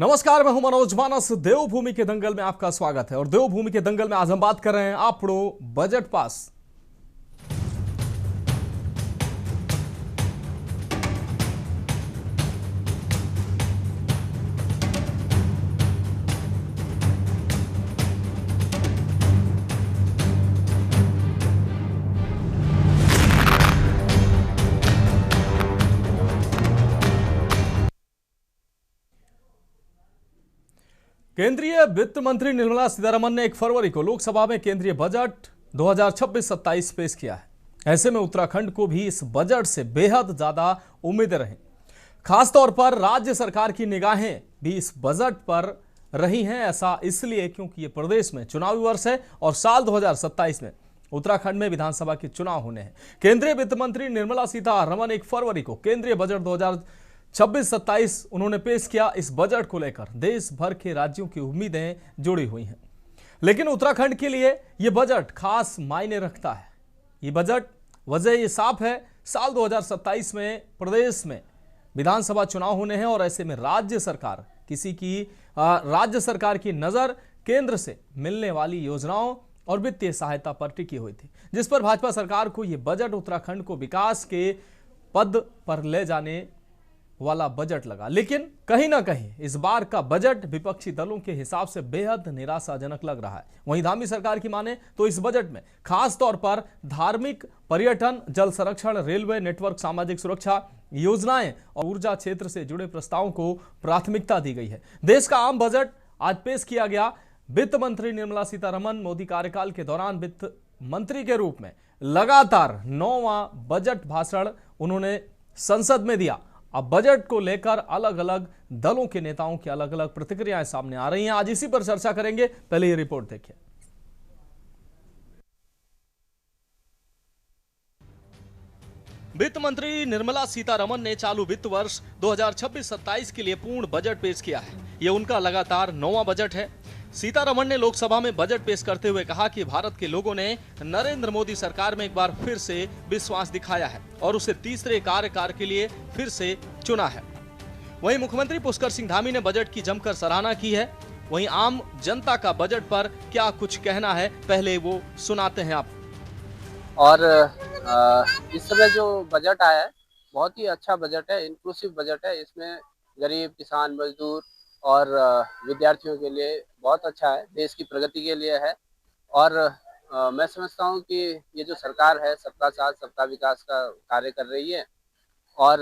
नमस्कार, मैं हूं मनोज मानस। देवभूमि के दंगल में आपका स्वागत है। और देवभूमि के दंगल में आज हम बात कर रहे हैं आपड़ो बजट पास। केंद्रीय वित्त मंत्री निर्मला सीतारमण ने 1 फरवरी को लोकसभा में केंद्रीय बजट 2026-27 पेश किया है। ऐसे में उत्तराखंड को भी इस बजट से बेहद ज्यादा उम्मीदें रहीं। खासतौर पर राज्य सरकार की निगाहें भी इस बजट पर रही हैं। ऐसा इसलिए क्योंकि ये प्रदेश में चुनावी वर्ष है और साल 2027 में उत्तराखंड में विधानसभा के चुनाव होने हैं। केंद्रीय वित्त मंत्री निर्मला सीतारमण 1 फरवरी को केंद्रीय बजट 2026-27 उन्होंने पेश किया। इस बजट को लेकर देश भर के राज्यों की उम्मीदें जुड़ी हुई हैं, लेकिन उत्तराखंड के लिए यह बजट खास मायने रखता है। ये बजट वजह ये साफ है, साल 2027 में प्रदेश में विधानसभा चुनाव होने हैं और ऐसे में राज्य सरकार की नजर केंद्र से मिलने वाली योजनाओं और वित्तीय सहायता पर टिकी हुई थी, जिस पर भाजपा सरकार को यह बजट उत्तराखंड को विकास के पद पर ले जाने वाला बजट लगा। लेकिन कहीं ना कहीं इस बार का बजट विपक्षी दलों के हिसाब से बेहद निराशाजनक लग रहा है। वहीं धामी सरकार की माने तो इस बजट में खास तौर पर धार्मिक, पर्यटन, जल संरक्षण, रेलवे नेटवर्क, सामाजिक सुरक्षा योजनाएं और ऊर्जा क्षेत्र से जुड़े प्रस्तावों को प्राथमिकता दी गई है। देश का आम बजट आज पेश किया गया। वित्त मंत्री निर्मला सीतारमण मोदी कार्यकाल के दौरान वित्त मंत्री के रूप में लगातार 9वां बजट भाषण उन्होंने संसद में दिया। अब बजट को लेकर अलग अलग दलों के नेताओं की अलग अलग प्रतिक्रियाएं सामने आ रही हैं। आज इसी पर चर्चा करेंगे। पहले ये रिपोर्ट देखिए। वित्त मंत्री निर्मला सीतारमण ने चालू वित्त वर्ष 2026-27 के लिए पूर्ण बजट पेश किया है। यह उनका लगातार 9वां बजट है। सीतारमण ने लोकसभा में बजट पेश करते हुए कहा कि भारत के लोगों ने नरेंद्र मोदी सरकार में एक बार फिर से विश्वास दिखाया है और उसे तीसरे कार्यकाल के लिए फिर से चुना है। वहीं मुख्यमंत्री पुष्कर सिंह धामी ने बजट की जमकर सराहना की है। वहीं आम जनता का बजट पर क्या कुछ कहना है, पहले वो सुनाते हैं आप। और इस समय जो बजट आया है बहुत ही अच्छा बजट है, इंक्लूसिव बजट है। इसमें गरीब, किसान, मजदूर और विद्यार्थियों के लिए बहुत अच्छा है, देश की प्रगति के लिए है। और मैं समझता हूँ कि ये जो सरकार है सबका साथ सबका विकास का कार्य कर रही है और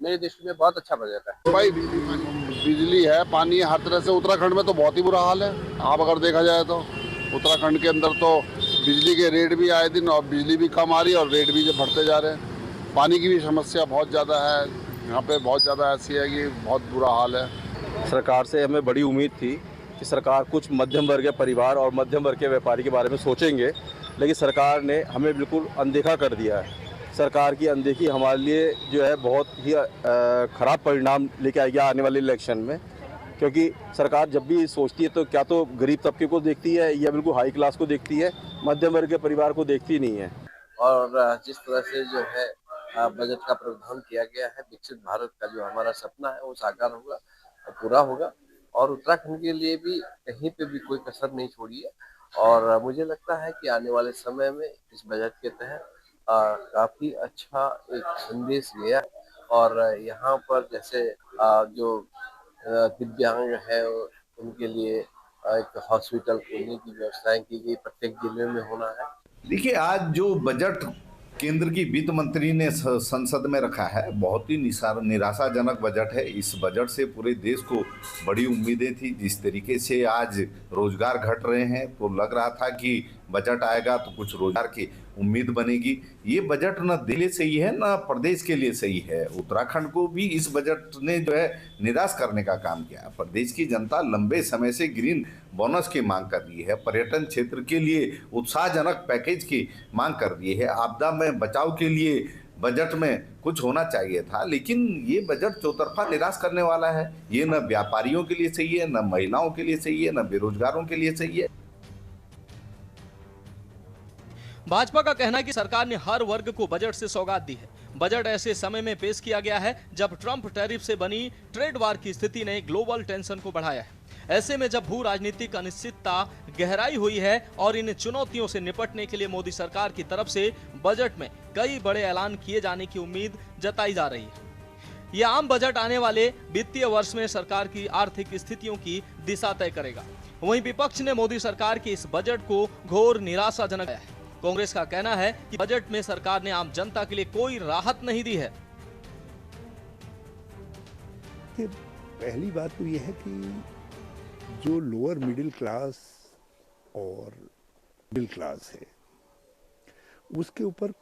मेरी दृष्टि में बहुत अच्छा बजट है। भाई बिजली है, पानी है, हर तरह से उत्तराखंड में तो बहुत ही बुरा हाल है। आप अगर देखा जाए तो उत्तराखंड के अंदर तो बिजली के रेट भी आए दिन और बिजली भी कम आ रही है और रेट भी बढ़ते जा रहे हैं। पानी की भी समस्या बहुत ज़्यादा है यहाँ पे, बहुत ज़्यादा ऐसी है कि बहुत बुरा हाल है। सरकार से हमें बड़ी उम्मीद थी कि सरकार कुछ मध्यम वर्ग के परिवार और मध्यम वर्ग के व्यापारी के बारे में सोचेंगे, लेकिन सरकार ने हमें बिल्कुल अनदेखा कर दिया है। सरकार की अनदेखी हमारे लिए जो है बहुत ही ख़राब परिणाम लेके आएगी आने वाले इलेक्शन में, क्योंकि सरकार जब भी सोचती है तो क्या तो गरीब तबके को देखती है या बिल्कुल हाई क्लास को देखती है, मध्यम वर्ग के परिवार को देखती नहीं है। और जिस तरह से जो है बजट का प्रावधान किया गया है, विकसित भारत का जो हमारा सपना है वो साकार होगा, पूरा होगा। और उत्तराखंड के लिए भी कहीं पे भी कोई कसर नहीं छोड़ी है। और मुझे लगता है कि आने वाले समय में इस बजट के तहत काफी अच्छा एक संदेश गया। और यहाँ पर जैसे जो दिव्यांग है उनके लिए एक हॉस्पिटल खोलने की व्यवस्थाएं की गई, प्रत्येक जिले में होना है। देखिए, आज जो बजट केंद्र की वित्त मंत्री ने संसद में रखा है बहुत ही निराशाजनक बजट है। इस बजट से पूरे देश को बड़ी उम्मीदें थी। जिस तरीके से आज रोजगार घट रहे हैं तो लग रहा था कि बजट आएगा तो कुछ रोजगार की उम्मीद बनेगी। ये बजट न दिल्ली सही है न प्रदेश के लिए सही है। उत्तराखंड को भी इस बजट ने जो है निराश करने का काम किया। प्रदेश की जनता लंबे समय से ग्रीन बोनस की मांग कर रही है, पर्यटन क्षेत्र के लिए उत्साहजनक पैकेज की मांग कर रही है, आपदा में बचाव के लिए बजट में कुछ होना चाहिए था। लेकिन ये बजट चौतरफा निराश करने वाला है। ये न व्यापारियों के लिए सही है, न महिलाओं के लिए सही है, न बेरोजगारों के लिए सही है। भाजपा का कहना है कि सरकार ने हर वर्ग को बजट से सौगात दी है। बजट ऐसे समय में पेश किया गया है जब ट्रंप टैरिफ से बनी ट्रेड वार की स्थिति ने ग्लोबल टेंशन को बढ़ाया है। ऐसे में जब भू राजनीतिक अनिश्चितता गहराई हुई है और इन चुनौतियों से निपटने के लिए मोदी सरकार की तरफ से बजट में कई बड़े ऐलान किए जाने की उम्मीद जताई जा रही है। यह आम बजट आने वाले वित्तीय वर्ष में सरकार की आर्थिक स्थितियों की दिशा तय करेगा। वहीं विपक्ष ने मोदी सरकार के इस बजट को घोर निराशाजनक बताया है। कांग्रेस का कहना है कि बजट में सरकार ने आम जनता के लिए कोई राहत नहीं दी है। पहली बात तो यह है कि जो लोअर मिडिल क्लास और मिडिल क्लास है उसके ऊपर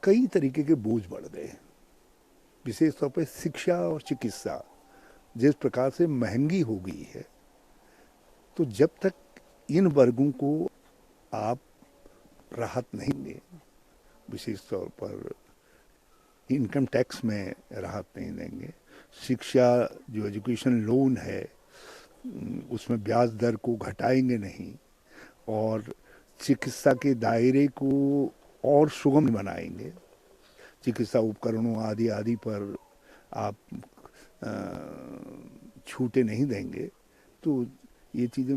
कई तरीके के बोझ बढ़ गए हैं। विशेष तौर पर शिक्षा और चिकित्सा जिस प्रकार से महंगी हो गई है, तो जब तक इन वर्गों को आप राहत नहीं दें, विशेष तौर पर इनकम टैक्स में राहत नहीं देंगे, शिक्षा जो एजुकेशन लोन है उसमें ब्याज दर को घटाएंगे नहीं, और चिकित्सा के दायरे को और सुगम बनाएंगे, चिकित्सा उपकरणों आदि आदि पर आप छूटे नहीं देंगे, तो ये चीज़ें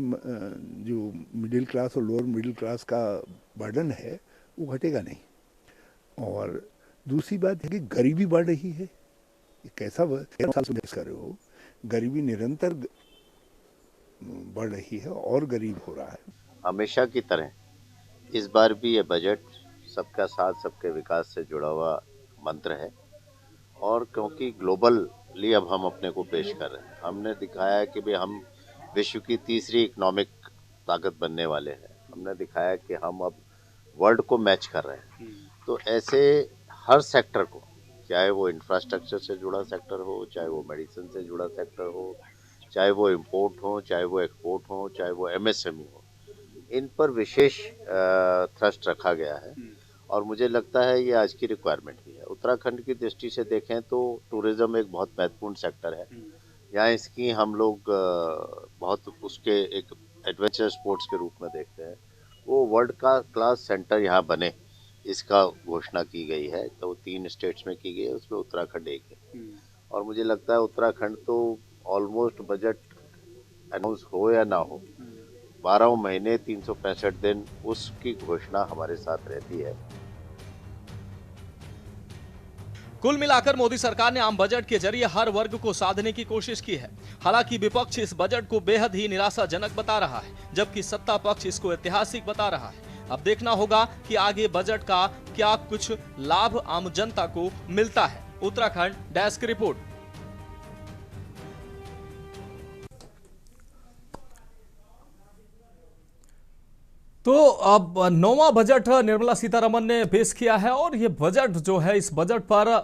जो मिडिल क्लास और लोअर मिडिल क्लास का बर्डन है वो घटेगा नहीं। और दूसरी बात है कि गरीबी बढ़ रही है। कैसा साल से कर रहे हो, गरीबी निरंतर बढ़ रही है और गरीब हो रहा है। हमेशा की तरह इस बार भी ये बजट सबका साथ सबके विकास से जुड़ा हुआ मंत्र है, और क्योंकि ग्लोबली अब हम अपने को पेश कर रहे हैं, हमने दिखाया कि भाई हम विश्व की तीसरी इकोनॉमिक ताकत बनने वाले हैं। हमने दिखाया कि हम अब वर्ल्ड को मैच कर रहे हैं। तो ऐसे हर सेक्टर को, चाहे वो इंफ्रास्ट्रक्चर से जुड़ा सेक्टर हो, चाहे वो मेडिसिन से जुड़ा सेक्टर हो, चाहे वो इंपोर्ट हो, चाहे वो एक्सपोर्ट हो, चाहे वो एमएसएमई हो, इन पर विशेष थ्रस्ट रखा गया है। और मुझे लगता है ये आज की रिक्वायरमेंट भी है। उत्तराखंड की दृष्टि से देखें तो टूरिज़्म एक बहुत महत्वपूर्ण सेक्टर है। यहाँ इसकी हम लोग बहुत उसके एक एडवेंचर स्पोर्ट्स के रूप में देखते हैं। वो वर्ल्ड का क्लास सेंटर यहाँ बने, इसका घोषणा की गई है। तो 3 स्टेट्स में की गई है, उसमें उत्तराखंड एक है। और मुझे लगता है उत्तराखंड तो ऑलमोस्ट बजट अनाउंस हो या ना हो, 12 महीने 365 दिन उसकी घोषणा हमारे साथ रहती है। कुल मिलाकर मोदी सरकार ने आम बजट के जरिए हर वर्ग को साधने की कोशिश की है। हालांकि विपक्ष इस बजट को बेहद ही निराशाजनक बता रहा है, जबकि सत्ता पक्ष इसको ऐतिहासिक बता रहा है। अब देखना होगा कि आगे बजट का क्या कुछ लाभ आम जनता को मिलता है। Uttarakhand desk report. तो अब 9वां बजट निर्मला सीतारमण ने पेश किया है, और ये बजट जो है, इस बजट पर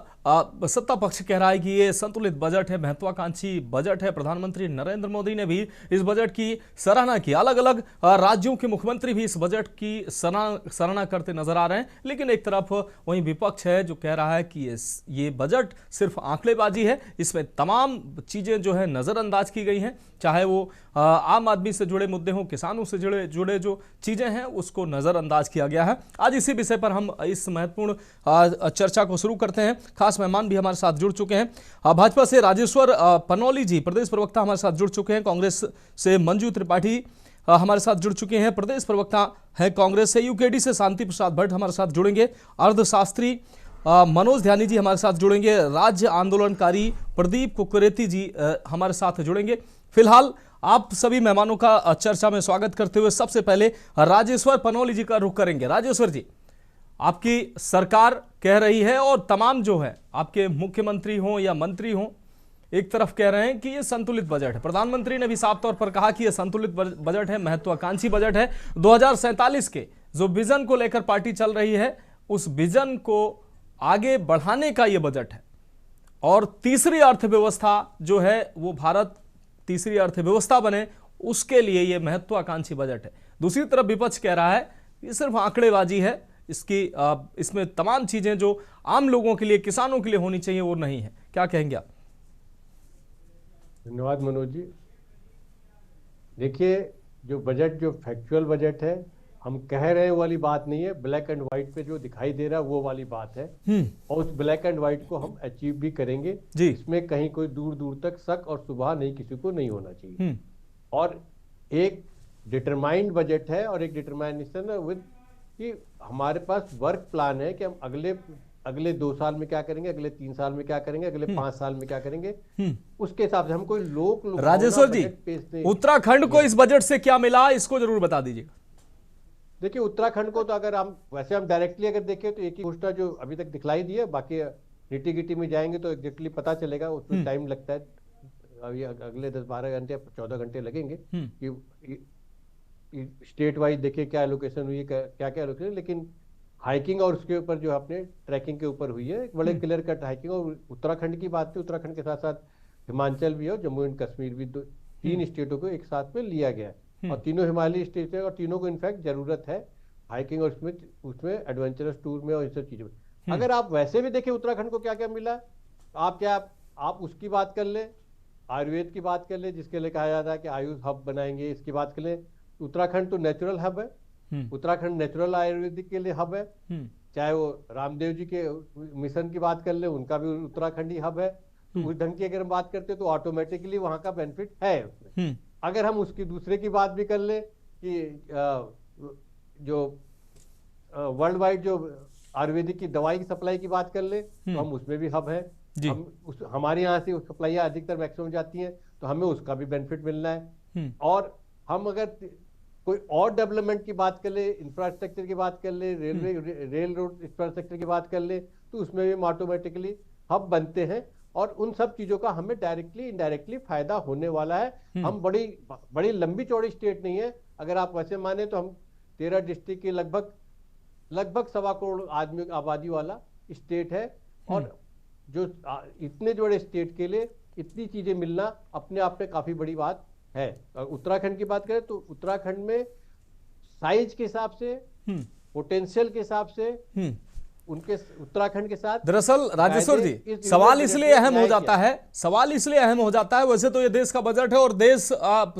सत्ता पक्ष कह रहा है कि ये संतुलित बजट है, महत्वाकांक्षी बजट है। प्रधानमंत्री नरेंद्र मोदी ने भी इस बजट की सराहना की। अलग अलग राज्यों के मुख्यमंत्री भी इस बजट की सराहना करते नजर आ रहे हैं। लेकिन एक तरफ वहीं विपक्ष है जो कह रहा है कि ये बजट सिर्फ आंकड़ेबाजी है, इसमें तमाम चीजें जो है नजरअंदाज की गई हैं, चाहे वो आम आदमी से जुड़े मुद्दे हों, किसानों से जुड़े जो चीजें हैं उसको नजरअंदाज किया गया है। आज इसी विषय पर हम इस महत्वपूर्ण चर्चा को शुरू करते हैं। खास मेहमान भी हमारे साथ जुड़ चुके हैं। भाजपा से राजेश्वर पनौली जी प्रदेश प्रवक्ता हमारे साथ जुड़ चुके हैं। कांग्रेस से मंजू त्रिपाठी हमारे साथ जुड़ चुके हैं, प्रदेश प्रवक्ता हैं कांग्रेस से। यूकेडी से शांति प्रसाद भट्ट हमारे साथ जुड़ेंगे। अर्थशास्त्री मनोज ध्यानी जी हमारे साथ जुड़ेंगे। राज्य आंदोलनकारी प्रदीप कुकरेती जी हमारे साथ जुड़ेंगे। फिलहाल आप सभी मेहमानों का चर्चा में स्वागत करते हुए सबसे पहले राजेश्वर पनौली जी का रुख करेंगे। राजेश्वर जी, आपकी सरकार कह रही है और तमाम जो है आपके मुख्यमंत्री हों या मंत्री हों, एक तरफ कह रहे हैं कि ये संतुलित बजट है। प्रधानमंत्री ने भी साफ तौर पर कहा कि यह संतुलित बजट है, महत्वाकांक्षी बजट है। 2047 के जो विजन को लेकर पार्टी चल रही है, उस विजन को आगे बढ़ाने का यह बजट है। और तीसरी अर्थव्यवस्था जो है वो भारत तीसरी अर्थव्यवस्था बने, उसके लिए यह महत्वाकांक्षी बजट है। दूसरी तरफ विपक्ष कह रहा है ये सिर्फ आंकड़ेबाजी है, इसमें तमाम चीजें जो आम लोगों के लिए, किसानों के लिए होनी चाहिए वो नहीं है। क्या कहेंगे आप? धन्यवाद मनोज जी। देखिए, जो बजट जो फैक्चुअल बजट है, हम कह रहे हैं वाली बात नहीं है, ब्लैक एंड व्हाइट पे जो दिखाई दे रहा है वो वाली बात है। और उस ब्लैक एंड व्हाइट को हम अचीव भी करेंगे जी। इसमें कहीं कोई दूर दूर तक शक और सुबह नहीं किसी को नहीं होना चाहिए। और एक डिटरमाइंड बजट है और एक डिटरमाइनेशन विद कि हमारे पास वर्क प्लान है कि हम अगले 2 साल में क्या करेंगे, अगले 3 साल में क्या करेंगे, अगले 5 साल में क्या करेंगे, उसके हिसाब से हम कोई लोक राजेश्वर जी, उत्तराखंड को इस बजट से क्या मिला, इसको जरूर बता दीजिएगा। देखिए, उत्तराखंड को तो अगर हम डायरेक्टली अगर देखें तो एक ही घोषणा जो अभी तक दिखलाई दी है, बाकी निटी गिटी में जाएंगे तो एग्जैक्टली पता चलेगा, उसमें टाइम लगता है। अभी अगले 10-12 घंटे 14 घंटे लगेंगे कि स्टेट वाइज देखिए क्या एलोकेशन हुई है, क्या क्या एलोकेशन, लेकिन हाइकिंग और उसके ऊपर जो अपने ट्रैकिंग के ऊपर हुई है एक बड़े क्लियर कट हाइकिंग। और उत्तराखंड की बात थी, उत्तराखंड के साथ साथ हिमाचल भी है और जम्मू एंड कश्मीर भी, 3 स्टेटों को एक साथ में लिया गया है और तीनों हिमालयी स्टेट है और तीनों को इनफैक्ट जरूरत है हाइकिंग और उसमें एडवेंचरस टूर में और इन सब चीजों में। अगर आप वैसे भी देखें उत्तराखंड को क्या क्या मिला, आप उसकी बात कर ले, आयुर्वेद की बात कर ले जिसके लिए कहा जाता है कि आयुष हब बनाएंगे, इसकी बात कर ले। उत्तराखंड तो नेचुरल हब है, उत्तराखंड नेचुरल आयुर्वेदिक के लिए हब है। चाहे वो रामदेव जी के मिशन की बात कर ले, उनका भी उत्तराखंडी हब है। उस ढंग की अगर हम बात करते तो ऑटोमेटिकली वहां का बेनिफिट है उसमें। अगर हम उसकी दूसरे की बात भी कर ले कि जो वर्ल्ड वाइड जो आयुर्वेदिक की दवाई की सप्लाई की बात कर ले तो हम उसमें भी हब है। हमारे यहाँ से सप्लाई अधिकतर मैक्सिमम जाती है तो हमें उसका भी बेनिफिट मिलना है। और हम अगर कोई और डेवलपमेंट की बात कर ले, इंफ्रास्ट्रक्चर की बात कर ले, रेल रोड इंफ्रास्ट्रक्चर की बात कर ले, तो उसमें भी ऑटोमेटिकली हब बनते हैं और उन सब चीजों का हमें डायरेक्टली इनडायरेक्टली फायदा होने वाला है। हम बड़ी लंबी चौड़ी स्टेट नहीं है, अगर आप वैसे माने तो हम 13 डिस्ट्रिक्ट के लगभग 1.25 करोड़ आदमी आबादी वाला स्टेट है। और जो इतने बड़े स्टेट के लिए इतनी चीजें मिलना अपने आप में काफी बड़ी बात है। और उत्तराखंड की बात करें तो उत्तराखंड में साइज के हिसाब से, पोटेंशियल के हिसाब से उनके उत्तराखंड के साथ, दरअसल राजेश्वर जी सवाल इसलिए अहम हो जाता है, वैसे तो ये देश का बजट है और देश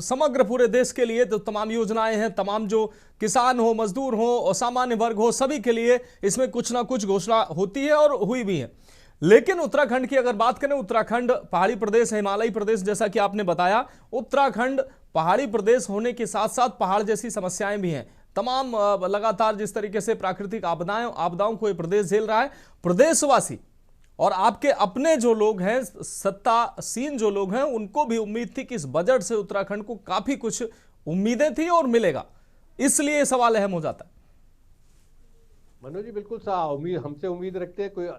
समग्र पूरे देश के लिए तो तमाम योजनाएं हैं, तमाम जो किसान हो, मजदूर हो और सामान्य वर्ग हो, सभी के लिए इसमें कुछ ना कुछ घोषणा होती है और हुई भी है। लेकिन उत्तराखंड की अगर बात करें, उत्तराखंड पहाड़ी प्रदेश है, हिमालयी प्रदेश, जैसा कि आपने बताया, उत्तराखंड पहाड़ी प्रदेश होने के साथ साथ पहाड़ जैसी समस्याएं भी हैं। तमाम लगातार जिस तरीके से प्राकृतिक आपदाओं को ये प्रदेश झेल रहा है, प्रदेशवासी और आपके अपने जो लोग हैं, सत्तासीन जो लोग हैं, उनको भी उम्मीद थी कि इस बजट से उत्तराखंड को काफी कुछ उम्मीदें थी और मिलेगा, इसलिए सवाल अहम हो जाता है। मनोज जी बिल्कुल हमसे उम्मीद रखते हैं, कोई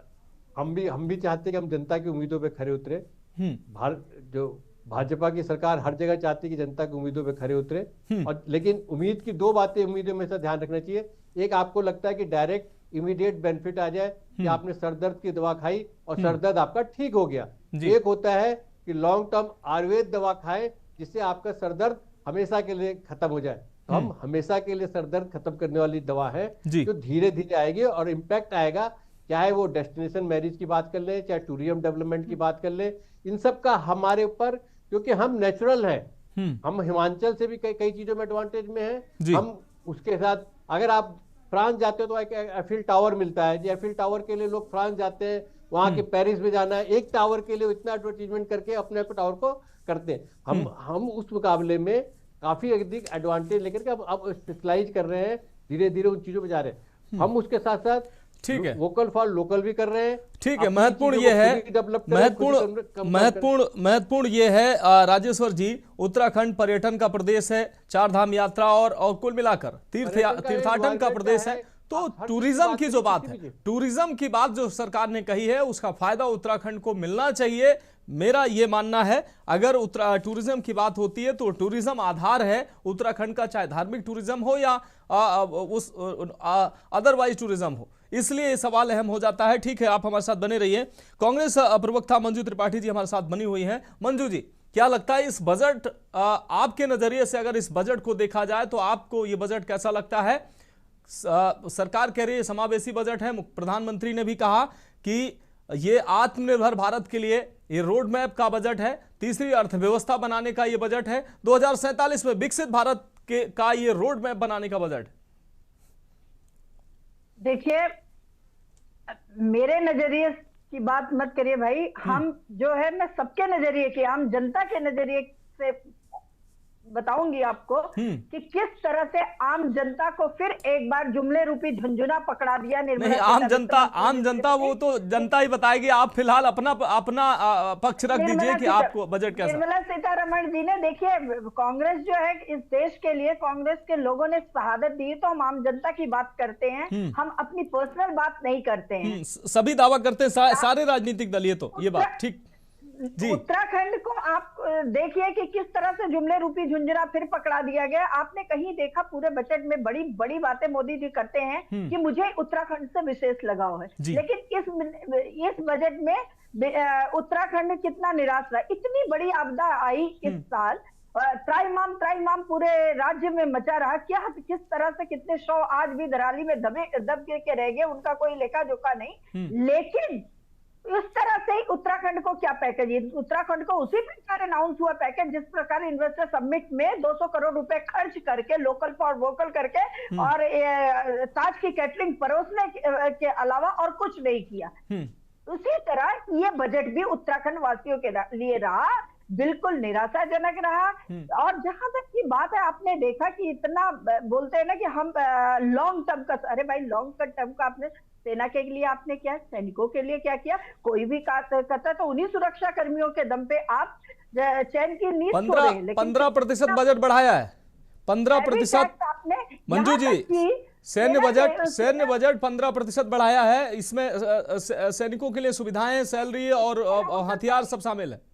हम भी चाहते हैं कि हम जनता की उम्मीदों पे खरे उतरे। जो भाजपा की सरकार हर जगह चाहती है कि जनता की उम्मीदों पे खरे उतरे। और लेकिन उम्मीद की 2 बातें उम्मीदों में से ध्यान रखना चाहिए। एक, आपको लगता है कि डायरेक्ट इमीडिएट बेनिफिट आ जाए कि आपने सरदर्द की दवा खाई और सरदर्द आपका ठीक हो गया। एक होता है कि लॉन्ग टर्म आयुर्वेद दवा खाएं जिससे आपका सरदर्द हमेशा के लिए खत्म हो जाए। तो हम हमेशा के लिए सरदर्द खत्म करने वाली दवा है जो धीरे धीरे आएगी और इम्पैक्ट आएगा। चाहे वो डेस्टिनेशन मैरिज की बात कर ले, चाहे टूरिज्म डेवलपमेंट की बात कर ले, इन सब का हमारे ऊपर, क्योंकि हम नेचुरल हैं, हम हिमाचल से भी कई चीजों में एडवांटेज में हैं। हम उसके साथ अगर आप फ्रांस जाते हो तो एक एफिल टावर मिलता है, जो एफिल टावर के लिए लोग फ्रांस जाते हैं, वहां के पेरिस में जाना है, एक टावर के लिए इतना एडवर्टीजमेंट करके अपने टावर को करते हैं। हम उस मुकाबले में काफी अधिक एडवांटेज लेकर के अब स्पेशलाइज कर रहे हैं, धीरे धीरे उन चीजों पे जा रहे हैं। हम उसके साथ साथ ठीक है, वोकल फॉर लोकल भी कर रहे हैं। ठीक है, महत्वपूर्ण ये है राजेश्वर जी, उत्तराखंड पर्यटन का प्रदेश है, 4 धाम यात्रा और कुल मिलाकर तीर्थाटन का प्रदेश है। तो टूरिज्म की जो बात है, टूरिज्म की बात जो सरकार ने कही है, उसका फायदा उत्तराखंड को मिलना चाहिए, मेरा ये मानना है। अगर टूरिज्म की बात होती है तो टूरिज्म आधार है उत्तराखंड का, चाहे धार्मिक टूरिज्म हो या उस अदरवाइज टूरिज्म हो, इसलिए सवाल अहम हो जाता है। ठीक है, आप हमारे साथ बने रहिए। कांग्रेस प्रवक्ता मंजू त्रिपाठी जी हमारे साथ बनी हुई हैं। मंजू जी, क्या लगता है इस बजट, आपके नजरिए से अगर इस बजट को देखा जाए तो आपको ये बजट कैसा लगता है? सरकार कह रही है समावेशी बजट है, प्रधानमंत्री ने भी कहा कि ये आत्मनिर्भर भारत के लिए ये रोड मैप का बजट है, तीसरी अर्थव्यवस्था बनाने का ये बजट है, 2047 में विकसित भारत का ये रोड मैप बनाने का बजट है। देखिए, मेरे नजरिए की बात मत करिए भाई। हम जो है, मैं सबके नजरिए की, आम जनता के नजरिए से बताऊंगी आपको कि किस तरह से आम जनता को फिर एक बार जुमले रूपी झुंझुना पकड़ा दिया निर्मला नहीं, आम जनता वो तो जनता ही बताएगी। आप फिलहाल अपना अपना पक्ष रख दीजिए कि आपको बजट कैसा। निर्मला सीतारमण जी ने, देखिए, कांग्रेस जो है इस देश के लिए, कांग्रेस के लोगों ने शहादत दी, तो हम आम जनता की बात करते हैं, हम अपनी पर्सनल बात नहीं करते हैं। सभी दावा करते हैं, सारे राजनीतिक दल, ये तो ये बात ठीक जी। उत्तराखंड को आप देखिए कि किस तरह से जुमले रूपी झुंझुना फिर पकड़ा दिया गया। आपने कहीं देखा पूरे बजट में बड़ी बड़ी बातें मोदी जी करते हैं कि मुझे उत्तराखंड से विशेष लगाव है, लेकिन इस बजट में उत्तराखंड कितना निराश रहा। इतनी बड़ी आपदा आई इस साल, त्राइमाम पूरे राज्य में मचा रहा। क्या किस तरह से कितने शव आज भी दराली में दब के रह गए, उनका कोई लेखा जोखा नहीं। लेकिन इस तरह से उत्तराखंड को क्या पैकेज, उत्तराखंड को उसी प्रकार अनाउंस हुआ पैकेज जिस प्रकार इन्वेस्टर समिट में 200 करोड़ रुपए खर्च करके, लोकल फॉर वोकल करके, और ताज की कैटरिंग परोसने के अलावा और कुछ नहीं किया। उसी तरह ये बजट भी उत्तराखंड वासियों के लिए रहा, बिल्कुल निराशाजनक रहा। और जहां तक की बात है, आपने देखा कि इतना बोलते हैं ना कि हम लॉन्ग टर्म का, अरे भाई लॉन्ग टर्म का आपने सेना के लिए आपने क्या, सैनिकों के लिए क्या किया? कोई भी करता तो उन्हीं सुरक्षा कर्मियों के दम पे आप चैन की नींद सो रहे हैं। 15% बजट बढ़ाया है, 15%। मंजू जी, सैन्य बजट 15% बढ़ाया है। इसमें सैनिकों के लिए सुविधाएं, सैलरी और हथियार सब शामिल है।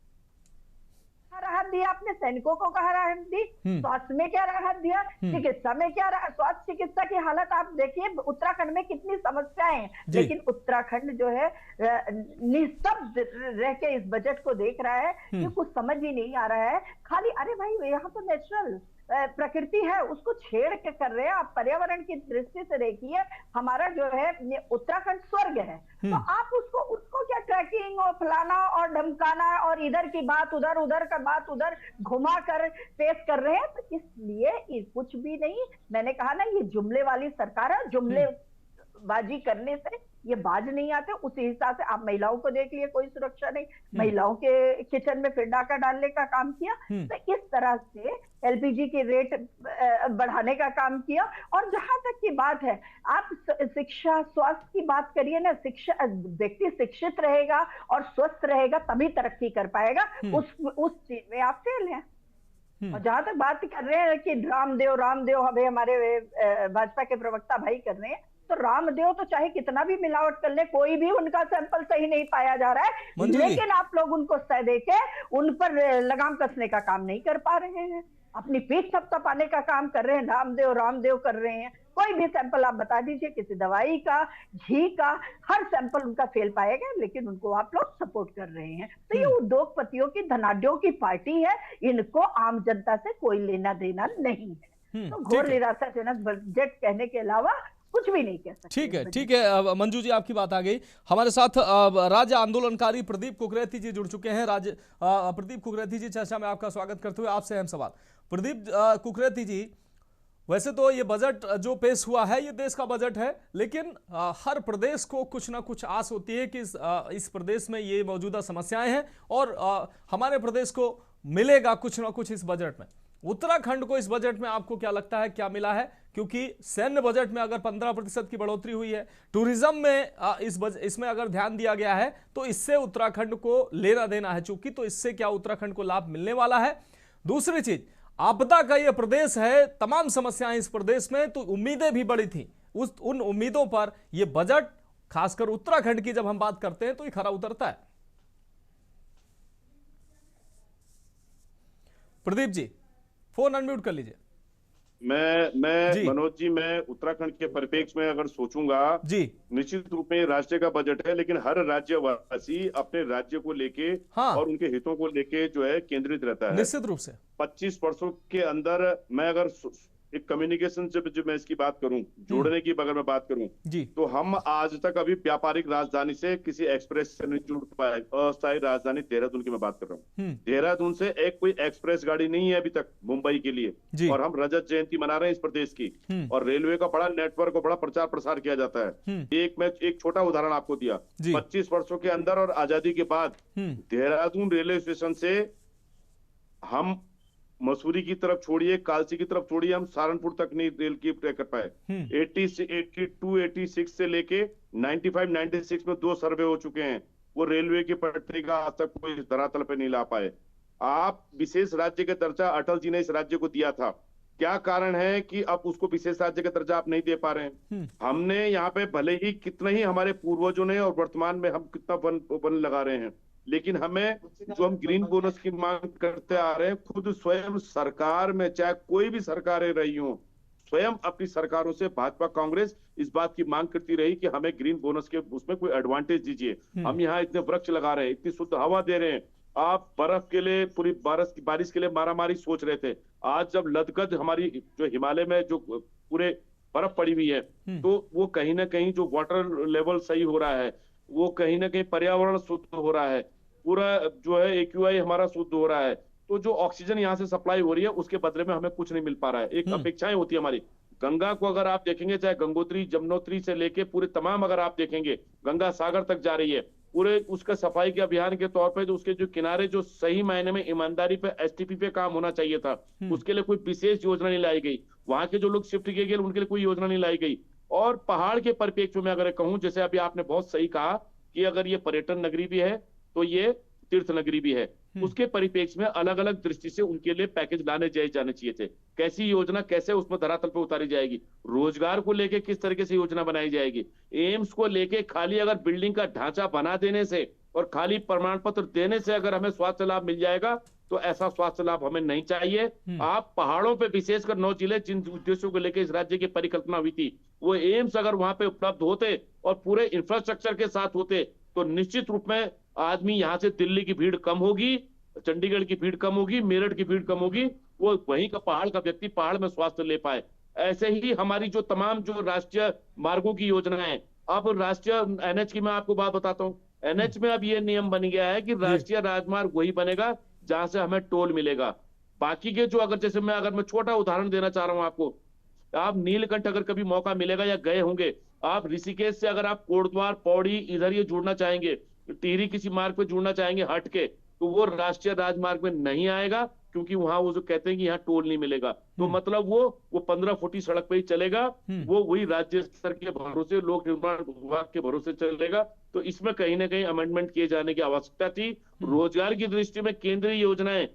राहत दिया आपने, सैनिकों को कहा राहत दी, स्वास्थ्य में क्या राहत दिया, चिकित्सा में क्या स्वास्थ्य चिकित्सा की हालत आप देखिए, उत्तराखंड में कितनी समस्याएं हैं। लेकिन उत्तराखंड जो है निस्तब्ध रह के इस बजट को देख रहा है कि कुछ समझ ही नहीं आ रहा है। खाली अरे भाई यहाँ तो नेचुरल प्रकृति है, उसको छेड़ के कर रहे हैं आप। पर्यावरण की दृष्टि से देखिए, हमारा जो है उत्तराखंड स्वर्ग है, तो आप उसको क्या ट्रैकिंग और फलाना और धमकाना और इधर की बात उधर, उधर का बात उधर घुमा कर पेश कर रहे हैं। तो इसलिए कुछ भी नहीं, मैंने कहा ना, ये जुमले वाली सरकार है। जुमले बाजी करने से ये बाज नहीं आते। उसी हिसाब से आप महिलाओं को देख लिए, कोई सुरक्षा नहीं, महिलाओं के किचन में फिर डाका डालने का काम किया। तो इस तरह से एलपीजी के रेट बढ़ाने का काम किया। और जहां तक की बात है, आप शिक्षा स्वास्थ्य की बात करिए ना, शिक्षा, व्यक्ति शिक्षित रहेगा और स्वस्थ रहेगा तभी तरक्की कर पाएगा। उस चीज में आप फेल हैं। और जहां तक बात कर रहे हैं कि रामदेव हमें हमारे भाजपा के प्रवक्ता भाई कर रहे हैं, तो रामदेव तो चाहे कितना भी मिलावट कर ले, कोई भी उनका सैंपल सही नहीं पाया जा रहा है। लेकिन आप लोग उनको सह देके उन पर लगाम कसने का काम नहीं कर पा रहे हैं, अपनी पीठ थपथपाने का काम कर रहे हैं। रामदेव कर रहे हैं। कोई भी सैंपल आप बता दीजिए, किसी दवाई का, घी का, हर सैंपल उनका फेल पाएगा, लेकिन उनको आप लोग सपोर्ट कर रहे हैं। तो ये उद्योगपतियों की, धनाढ्यों की पार्टी है, इनको आम जनता से कोई लेना देना नहीं है। तो घोर निराशाजनक बजट कहने के अलावा कुछ भी नहीं कह सकते। ठीक है मंजू जी, आपकी बात आ गई। हमारे साथ राज्य आंदोलनकारी प्रदीप कुकरेती जी जुड़ चुके हैं। प्रदीप कुकरेती जी, चर्चा में आपका स्वागत करते हुए आपसे अहम सवाल। प्रदीप कुकरेती जी, वैसे तो ये बजट जो पेश हुआ है ये देश का बजट है, लेकिन हर प्रदेश को कुछ ना कुछ आस होती है कि इस प्रदेश में ये मौजूदा समस्याएं हैं और हमारे प्रदेश को मिलेगा कुछ ना कुछ इस बजट में। उत्तराखंड को इस बजट में आपको क्या लगता है, क्या मिला है? क्योंकि सैन्य बजट में अगर 15% की बढ़ोतरी हुई है, टूरिज्म में इसमें अगर ध्यान दिया गया है, तो इससे उत्तराखंड को लेना देना है चूंकि, तो इससे क्या उत्तराखंड को लाभ मिलने वाला है? दूसरी चीज, आपदा का यह प्रदेश है, तमाम समस्याएं इस प्रदेश में, तो उम्मीदें भी बड़ी थी। उन उम्मीदों पर यह बजट, खासकर उत्तराखंड की जब हम बात करते हैं, तो ये खरा उतरता है। प्रदीप जी, फोन अनम्यूट कर लीजिए। मैं मनोज जी, मैं उत्तराखंड के परिप्रेक्ष्य में अगर सोचूंगा जी, निश्चित रूप में राज्य का बजट है, लेकिन हर राज्यवासी अपने राज्य को लेके और उनके हितों को लेके जो है केंद्रित रहता है। निश्चित रूप से 25 वर्षों के अंदर मैं अगर एक कम्युनिकेशन से जो मैं इसकी बात करूं, जोड़ने की अगर मैं बात करूं जी, तो हम आज तक अभी व्यापारिक राजधानी से किसी एक्सप्रेस से नहीं जुड़ पाए। अस्थायी राजधानी देहरादून की मैं बात कर रहा हूँ। देहरादून से एक कोई एक्सप्रेस गाड़ी नहीं है अभी तक मुंबई के लिए, और हम रजत जयंती मना रहे हैं इस प्रदेश की, और रेलवे का बड़ा नेटवर्क को बड़ा प्रचार प्रसार किया जाता है। एक छोटा उदाहरण आपको दिया, 25 वर्षों के अंदर और आजादी के बाद देहरादून रेलवे स्टेशन से हम मसूरी की तरफ छोड़िए, कालसी की तरफ छोड़िए, हम सहारनपुर तक नहीं रेल की तय कर पाए। 82, 86 से लेके 95, 96 में 2 सर्वे हो चुके हैं, वो रेलवे की पटरी का आज तक कोई धरातल पे नहीं ला पाए। आप विशेष राज्य का दर्जा अटल जी ने इस राज्य को दिया था, क्या कारण है कि अब उसको विशेष राज्य का दर्जा आप नहीं दे पा रहे हैं? हमने यहाँ पे भले ही कितना ही हमारे पूर्वजों ने और वर्तमान में हम कितना वन लगा रहे हैं, लेकिन हमें जो हम ग्रीन बोनस की मांग करते आ रहे हैं, खुद स्वयं सरकार में चाहे कोई भी सरकारें रही हों, स्वयं अपनी सरकारों से भाजपा कांग्रेस इस बात की मांग करती रही कि हमें ग्रीन बोनस के उसमें कोई एडवांटेज दीजिए। हम यहाँ इतने वृक्ष लगा रहे हैं, इतनी शुद्ध हवा दे रहे हैं, आप बर्फ के लिए पूरी बारिश के लिए मारामारी सोच रहे थे, आज जब लदगद हमारी जो हिमालय में जो पूरे बर्फ पड़ी हुई है, तो वो कहीं ना कहीं जो वाटर लेवल सही हो रहा है, वो कहीं ना कहीं पर्यावरण शुद्ध हो रहा है, पूरा जो है AQI हमारा शुद्ध हो रहा है, तो जो ऑक्सीजन यहाँ से सप्लाई हो रही है उसके बदले में हमें कुछ नहीं मिल पा रहा है। एक अपेक्षाएं होती है हमारी। गंगा को अगर आप देखेंगे, चाहे गंगोत्री जमुनोत्री से लेके पूरे तमाम अगर आप देखेंगे, गंगा सागर तक जा रही है, पूरे उसका सफाई के अभियान के तौर पे जो उसके जो किनारे जो सही मायने में ईमानदारी पे STP पे काम होना चाहिए था, उसके लिए कोई विशेष योजना नहीं लाई गई। वहां के जो लोग शिफ्ट किए गए उनके लिए कोई योजना नहीं लाई गई। और पहाड़ के परिप्रेक्ष्य में अगर कहूं, जैसे अभी आपने बहुत सही कहा कि अगर ये पर्यटन नगरी भी है तो ये तीर्थ नगरी भी है, उसके परिप्रेक्ष्य में अलग अलग दृष्टि से उनके लिए पैकेज लाने जाने चाहिए थे। कैसी योजना कैसे उसमें धरातल पर उतारी जाएगी, रोजगार को लेके किस तरीके से योजना बनाई जाएगी, एम्स को लेके खाली अगर बिल्डिंग का ढांचा बना देने से और खाली प्रमाण पत्र देने से अगर हमें स्वास्थ्य लाभ मिल जाएगा, तो ऐसा स्वास्थ्य लाभ हमें नहीं चाहिए। आप पहाड़ों पे विशेषकर 9 जिले जिन उद्देश्यों को लेकर इस राज्य की परिकल्पना हुई थी, वो एम्स अगर वहां पे उपलब्ध होते और पूरे इंफ्रास्ट्रक्चर के साथ होते, तो निश्चित रूप में आदमी यहाँ से दिल्ली की भीड़ कम होगी, चंडीगढ़ की भीड़ कम होगी, मेरठ की भीड़ कम होगी, वो वहीं का पहाड़ का व्यक्ति पहाड़ में स्वास्थ्य ले पाए। ऐसे ही हमारी जो तमाम जो राष्ट्रीय मार्गों की योजनाएं, अब राष्ट्रीय NH की मैं आपको बात बताता हूँ, NH में अब ये नियम बन गया है कि राष्ट्रीय राजमार्ग वही बनेगा जहां से हमें टोल मिलेगा। बाकी के जो अगर मैं छोटा उदाहरण देना चाह रहा हूं आपको, आप नीलकंठ अगर कभी मौका मिलेगा या गए होंगे, आप ऋषिकेश से अगर आप कोटद्वार पौड़ी इधर ये जुड़ना चाहेंगे, टिहरी किसी मार्ग पे जुड़ना चाहेंगे हट के, तो वो राष्ट्रीय राजमार्ग में नहीं आएगा, क्योंकि वहां वो जो कहते हैं कि यहाँ टोल नहीं मिलेगा, तो मतलब वो 15 फुटी सड़क पे ही चलेगा, वो वही राज्य स्तर के भरोसे लोक निर्माण विभाग के भरोसे चलेगा। तो इसमें कहीं ना कहीं अमेंडमेंट किए जाने की आवश्यकता थी। रोजगार की दृष्टि में केंद्रीय योजनाएं,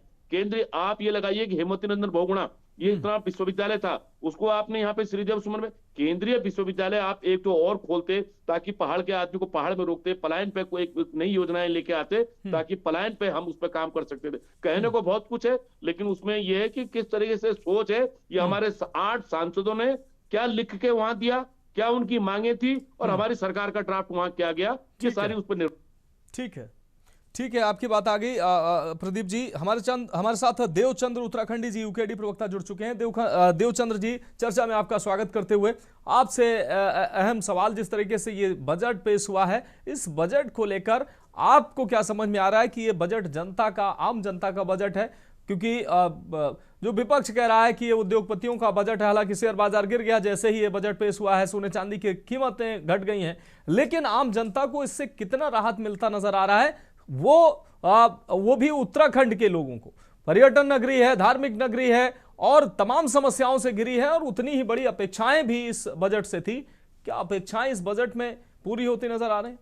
आप ये लगाइए कि हेमवती नंदन बहुगुणा ये इतना विश्वविद्यालय था, उसको आपने यहाँ पे श्रीदेव सुमन में केंद्रीय विश्वविद्यालय आप एक तो और खोलते, ताकि पहाड़ के आदमी को पहाड़ में रोकते, पलायन पे कोई एक नई योजनाएं लेके आते, ताकि पलायन पे हम उस पर काम कर सकते थे। कहने को बहुत कुछ है, लेकिन उसमें यह है कि किस तरीके से सोच है, ये हमारे 8 सांसदों ने क्या लिख के वहां दिया, क्या उनकी मांगे थी, और हमारी सरकार का ड्राफ्ट वहां क्या गया, ये सारी उस पर ठीक है, आपकी बात आ गई। प्रदीप जी, हमारे साथ देवचंद्र उत्तराखंडी जी यूकेडी प्रवक्ता जुड़ चुके हैं। देवचंद्र जी, चर्चा में आपका स्वागत करते हुए आपसे अहम सवाल, जिस तरीके से ये बजट पेश हुआ है, इस बजट को लेकर आपको क्या समझ में आ रहा है कि ये बजट जनता का, आम जनता का बजट है? क्योंकि जो विपक्ष कह रहा है कि ये उद्योगपतियों का बजट है, हालांकि शेयर बाजार गिर गया जैसे ही ये बजट पेश हुआ है, सोने चांदी की कीमतें घट गई हैं, लेकिन आम जनता को इससे कितना राहत मिलता नजर आ रहा है? वो भी उत्तराखंड के लोगों को। पर्यटन नगरी है, धार्मिक नगरी है और तमाम समस्याओं से घिरी है, और उतनी ही बड़ी अपेक्षाएं भी इस बजट से थी। क्या अपेक्षाएं इस बजट में पूरी होती नजर आ रही?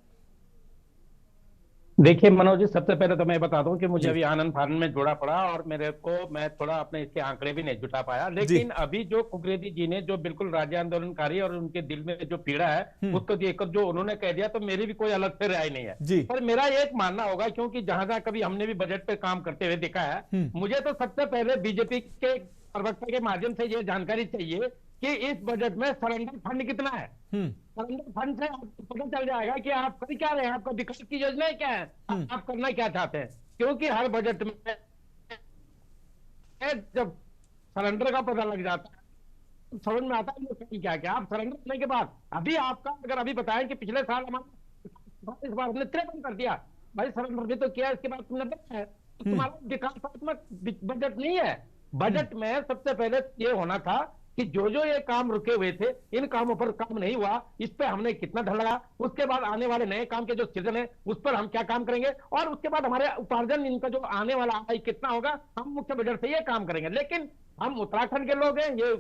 देखिए मनोज जी, सबसे पहले तो मैं बता दूं कि मुझे अभी आनंद फानन में जोड़ा पड़ा और मैं थोड़ा अपने इसके आंकड़े भी नहीं जुटा पाया, लेकिन अभी जो कुकरेती जी ने जो बिल्कुल राज्य आंदोलनकारी और उनके दिल में जो पीड़ा है उसको देखकर जो उन्होंने कह दिया, तो मेरी भी कोई अलग से राय नहीं है। पर मेरा एक मानना होगा, क्योंकि जहां कभी हमने भी बजट पे काम करते हुए देखा है, मुझे तो सबसे पहले बीजेपी के प्रवक्ता के माध्यम से ये जानकारी चाहिए कि इस बजट में सरेंडर फंड कितना है। सरेंडर फंड से आपको पता चल जाएगा कि आप कर क्या रहे हैं, आपका विकास की योजना क्या है, आप करना क्या चाहते हैं। क्योंकि हर बजट में जब सरेंडर का पता लग जाता है समझ में आता है क्या क्या। आप सरेंडर करने के बाद अभी आपका अगर अभी बताएं कि पिछले साल हमारा इस बार हमने 53 कर दिया, भाई सरेंडर भी तो किया, इसके बाद तुमने बताया तो तुम्हारा विकासात्मक बजट नहीं है। बजट में सबसे पहले ये होना था कि जो जो ये काम रुके हुए थे, इन कामों पर काम नहीं हुआ, इस पे हमने कितना धन लगा, उसके बाद आने वाले नए काम के जो सृजन है उस पर हम क्या काम करेंगे, और उसके बाद हमारे उपार्जन इनका जो आने वाला आय कितना होगा, हम मुख्य बजट से ये काम करेंगे। लेकिन हम उत्तराखंड के लोग हैं, ये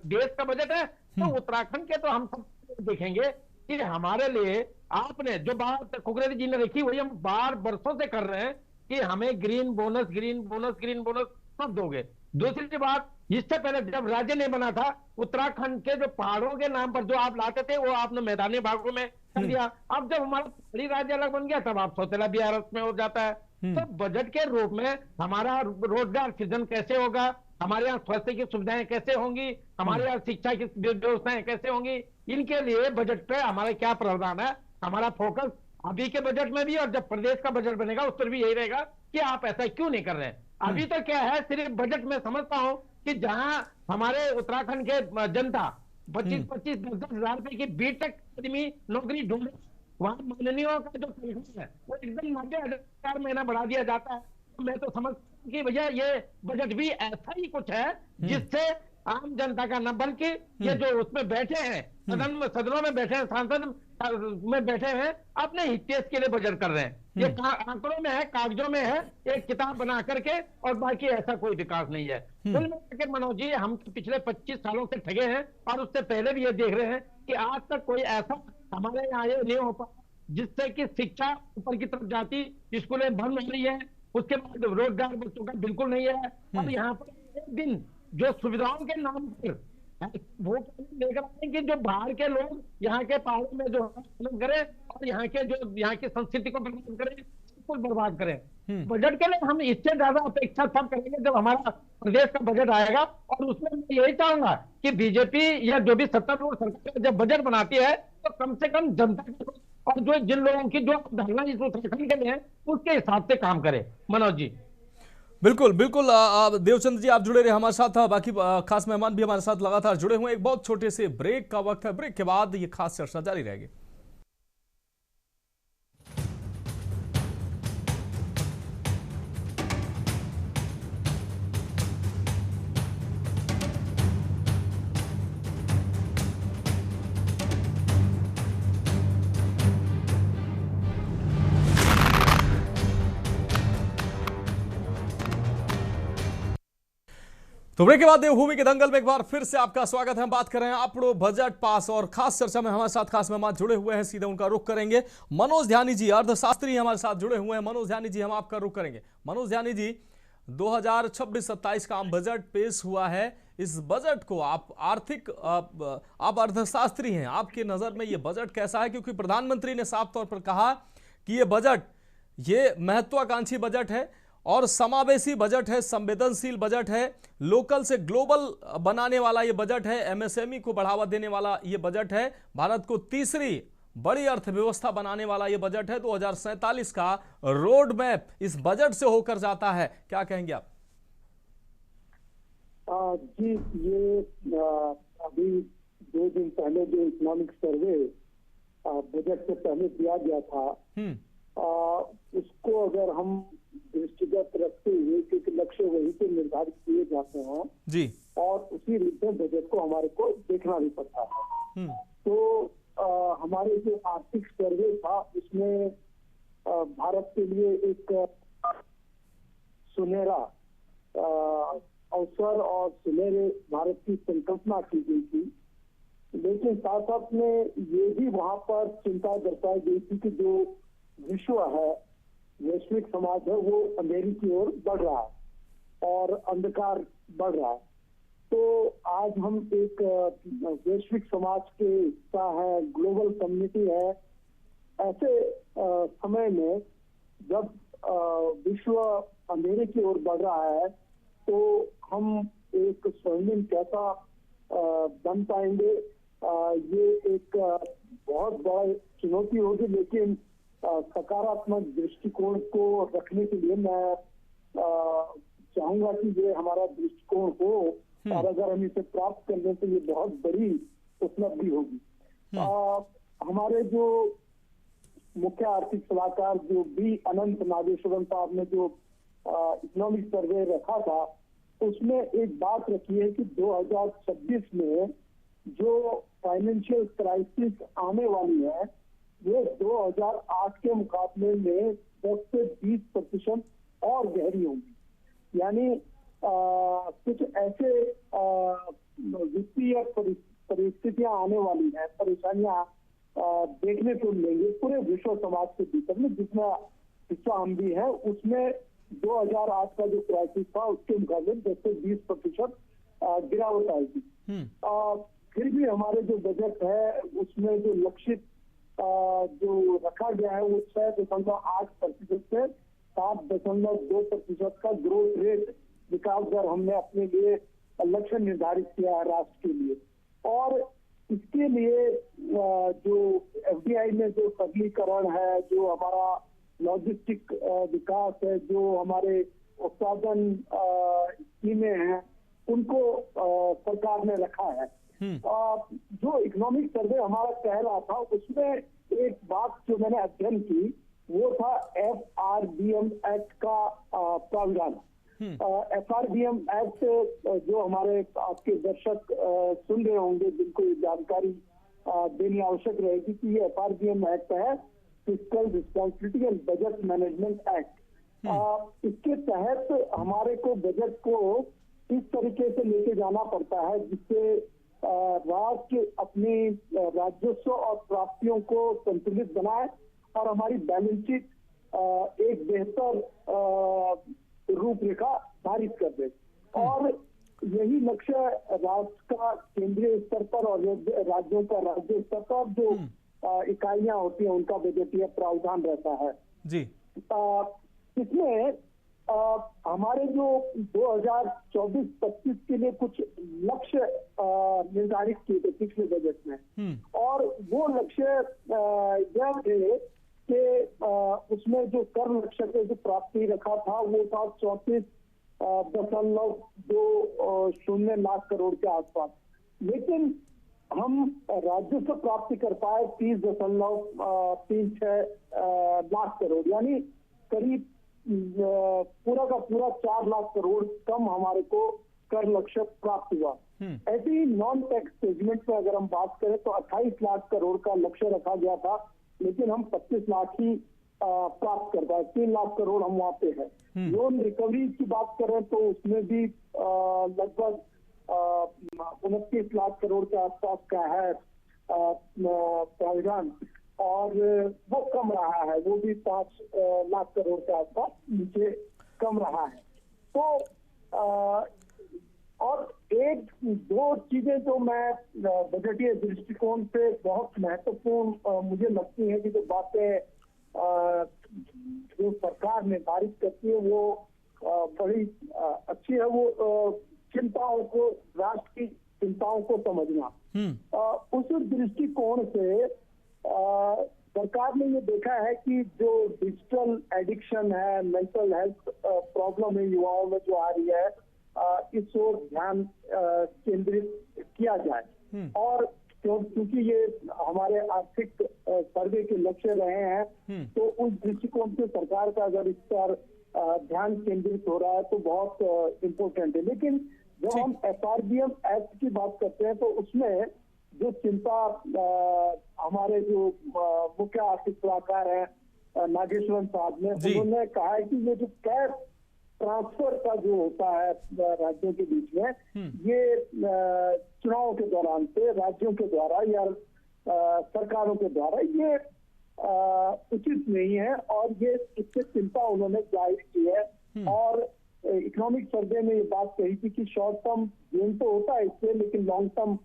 देश का बजट है, तो उत्तराखंड के तो हम सब देखेंगे कि हमारे लिए आपने जो बात कुकरेती जी ने रखी वही हम बार बरसों से कर रहे हैं कि हमें green bonus green bonus green bonus सब दोगे। दूसरी बात, इससे पहले जब राज्य नहीं बना था, उत्तराखंड के जो पहाड़ों के नाम पर जो आप लाते थे वो आपने मैदानी भागों में कर दिया। अब जब हमारा पहाड़ी राज्य अलग बन गया तब आप सौतेला BRS में हो जाता है। तो बजट के रूप में हमारा रोजगार सृजन कैसे होगा, हमारे यहाँ स्वास्थ्य की सुविधाएं कैसे होंगी, हमारे यहाँ शिक्षा की व्यवस्थाएं कैसे होंगी, इनके लिए बजट पे हमारा क्या प्रावधान है। हमारा फोकस अभी के बजट में भी और जब प्रदेश का बजट बनेगा उस पर भी यही रहेगा कि आप ऐसा क्यों नहीं कर रहे हैं। अभी तो क्या है, सिर्फ बजट में समझता हूं कि जहां हमारे उत्तराखंड के जनता 25-25 10-10 हजार रुपए की बीटेक आदमी नौकरी ढूंढे, वहां माननीयों का जो तनख्वाह है वो एकदम 90,000 महीना बढ़ा दिया जाता है। तो मैं तो समझता हूं कि भैया ये बजट भी ऐसा ही कुछ है जिससे आम जनता का न, बल्कि ये जो उसमें बैठे हैं सदनों में बैठे हैं, सांसद में बैठे हैं, अपने हितैषी के लिए बजट कर रहे हैं। ये आंकड़ों में है, कागजों में है, एक किताब बना करके, और बाकी ऐसा कोई विकास नहीं है। कुल मिलाकर मनोज जी, हम पिछले 25 सालों से ठगे हैं और उससे पहले भी ये देख रहे हैं कि आज तक कोई ऐसा हमारे यहाँ ये नहीं हो पाया जिससे कि शिक्षा ऊपर की तरफ जाती, स्कूलें बंद हो रही है, उसके बाद रोजगार बच्चों का बिल्कुल नहीं है। और यहाँ पर एक दिन जो सुविधाओं के नाम पर वो लेकर आए कि जो बाहर के लोग यहाँ के पहाड़ों में जो आनंद करें और यहाँ की संस्कृति को बर्बाद करें, बिल्कुल बर्बाद करें। बजट के लिए हम इससे ज्यादा अपेक्षा तब करेंगे जब हमारा प्रदेश का बजट आएगा, और उसमें मैं यही चाहूंगा कि बीजेपी या जो भी सत्तारूढ़ सरकार जब बजट बनाती है तो कम से कम जनता के और जो जिन लोगों की जो धारणा इस उत्तराखंड के लिए है उसके हिसाब से काम करे। मनोज जी बिल्कुल बिल्कुल। देवचंद जी आप जुड़े रहे हमारे साथ, बाकी खास मेहमान भी हमारे साथ लगातार जुड़े हुए। एक बहुत छोटे से ब्रेक का वक्त है, ब्रेक के बाद ये खास चर्चा जारी रहेगी। तो ब्रेक के बाद देवभूमि के दंगल में एक बार फिर से आपका स्वागत है। हम बात कर रहे हैं अपनो बजट पास, और खास चर्चा में हमारे साथ खास मेहमान जुड़े हुए हैं, सीधे उनका रुख करेंगे। मनोज ध्यानी जी अर्थशास्त्री हमारे साथ जुड़े हुए हैं। मनोज ध्यानी जी, हम आपका रुख करेंगे। मनोज ध्यानी जी, 2026-27 का आम बजट पेश हुआ है। इस बजट को आप आप अर्थशास्त्री हैं, आपकी नजर में ये बजट कैसा है? क्योंकि प्रधानमंत्री ने साफ तौर पर कहा कि ये बजट ये महत्वाकांक्षी बजट है और समावेशी बजट है, संवेदनशील बजट है, लोकल से ग्लोबल बनाने वाला ये बजट है, MSME को बढ़ावा देने वाला ये बजट है, भारत को तीसरी बड़ी अर्थव्यवस्था बनाने वाला ये बजट है। 2047 का रोड मैप इस बजट से होकर जाता है। क्या कहेंगे आप? जी, ये अभी 2 दिन पहले जो इकोनॉमिक सर्वे बजट से पहले दिया गया था, उसको अगर हम दृष्टिगत रखते हुए, क्योंकि लक्ष्य वही से निर्धारित किए जाते हैं जी, और उसी रीत में बजट को हमारे को देखना भी पड़ता है। तो हमारे जो आर्थिक सर्वे था उसमें भारत के लिए एक सुनहरा अवसर और सुनहरे भारत की संकल्पना की गई थी, लेकिन साथ साथ में ये भी वहां पर चिंता दर्शाई गई थी कि जो विश्व है, वैश्विक समाज है, वो अंधेरी की ओर बढ़ रहा है और अंधकार बढ़ रहा है। तो आज हम एक वैश्विक समाज के हिस्सा है, ग्लोबल कम्युनिटी है। ऐसे समय में जब विश्व अंधेरे की ओर बढ़ रहा है तो हम एक स्वर्णिम कैसा बन पाएंगे, ये एक बहुत बड़ा चुनौती होगी। लेकिन सकारात्मक दृष्टिकोण को रखने के लिए मैं चाहूंगा कि ये हमारा दृष्टिकोण हो और अगर हम इसे प्राप्त कर लें तो ये बहुत बड़ी उपलब्धि होगी। हमारे जो मुख्य आर्थिक सलाहकार जो बी अनंत नागेश्वरन साहब ने जो इकोनॉमिक सर्वे रखा था, उसमें एक बात रखी है कि 2026 में जो फाइनेंशियल क्राइसिस आने वाली है वो 2008 के मुकाबले में 10 से 20% और गहरी होगी। यानी कुछ ऐसे वित्तीय परिस्थितियां आने वाली हैं, परेशानियां देखने को मिलेंगे पूरे विश्व समाज के भीतर में, जिसमें हिस्सा हम भी हैं। उसमें 2008 का जो क्राइसिस था उसके मुकाबले 10 से 20% गिरावट आएगी। फिर भी हमारे जो बजट है उसमें जो लक्षित जो रखा गया है वो 6.8% से 7.2% का ग्रोथ रेट विकास दर हमने अपने लिए लक्ष्य निर्धारित किया है राष्ट्र के लिए। और इसके लिए जो एफडीआई में जो सबलीकरण है, जो हमारा लॉजिस्टिक विकास है, जो हमारे उत्पादन स्कीमें हैं, उनको सरकार ने रखा है। जो इकोनॉमिक सर्वे हमारा कह रहा था उसमें एक बात जो मैंने अध्ययन की वो था FRBM एक्ट का प्रावधान। FRBM एक्ट जो हमारे आपके दर्शक सुन रहे होंगे जिनको ये जानकारी देनी आवश्यक रहेगी कि ये FRBM एक्ट है, fiscal responsibility and budget management act. इसके तहत हमारे को बजट को इस तरीके से लेके जाना पड़ता है जिससे राज्य अपनी राजस्व और प्राप्तियों को संतुलित बनाए और हमारी बैलेंस शीट एक बेहतर रूपरेखा धारित कर दे। और यही लक्ष्य राष्ट्र का केंद्रीय स्तर पर और राज्यों का राज्य स्तर पर जो इकाइयां होती हैं उनका बजटीय प्रावधान रहता है जी। इसमें हमारे जो 2024-25 के लिए कुछ लक्ष्य निर्धारित किए थे पिछले बजट में, और वो लक्ष्य यह थे कि उसमें जो कर लक्ष्य के जो प्राप्ति रखा था वो था 34.20 लाख करोड़ के आसपास, लेकिन हम राजस्व प्राप्ति कर पाए 30.36 लाख करोड़, यानी करीब पूरा का पूरा 4 लाख करोड़ कम हमारे को कर लक्ष्य प्राप्त हुआ। ऐसे ही नॉन टैक्स सेगमेंट में अगर हम बात करें तो 28 लाख करोड़ का लक्ष्य रखा गया था, लेकिन हम 25 लाख ही प्राप्त कर पाए, 3 लाख करोड़ हम वहाँ पे है। लोन रिकवरी की बात करें तो उसमें भी लगभग 29 लाख करोड़ के आसपास का है प्रावधान, और वो कम रहा है, वो भी 5 लाख करोड़ के आसपास नीचे कम रहा है। तो और एक दो चीजें जो मैं बजटीय दृष्टिकोण से बहुत महत्वपूर्ण मुझे लगती है कि जो बातें जो सरकार निर्धारित करती है वो बड़ी अच्छी है, वो चिंताओं को, राष्ट्र की चिंताओं को समझना। उस दृष्टिकोण से सरकार ने ये देखा है कि जो डिजिटल एडिक्शन है, मेंटल हेल्थ प्रॉब्लम है युवाओं में जो आ रही है, इस ओर ध्यान केंद्रित किया जाए। और क्योंकि ये हमारे आर्थिक सर्वे के लक्ष्य रहे हैं, तो उस दृष्टिकोण से सरकार का अगर इस पर ध्यान केंद्रित हो रहा है तो बहुत इम्पोर्टेंट है। लेकिन जब हम FRBM एक्ट की बात करते हैं तो उसमें जो चिंता हमारे जो मुख्य आर्थिक सलाहकार हैं नागेश्वरन साहब ने, उन्होंने कहा है कि ये जो कैश ट्रांसफर का जो होता है राज्यों के बीच में, ये चुनाव के दौरान से राज्यों के द्वारा या सरकारों के द्वारा ये उचित नहीं है, और ये इससे चिंता उन्होंने जाहिर की है। और इकोनॉमिक सर्वे में ये बात कही थी कि शॉर्ट टर्म गेन तो होता है इससे, लेकिन लॉन्ग टर्म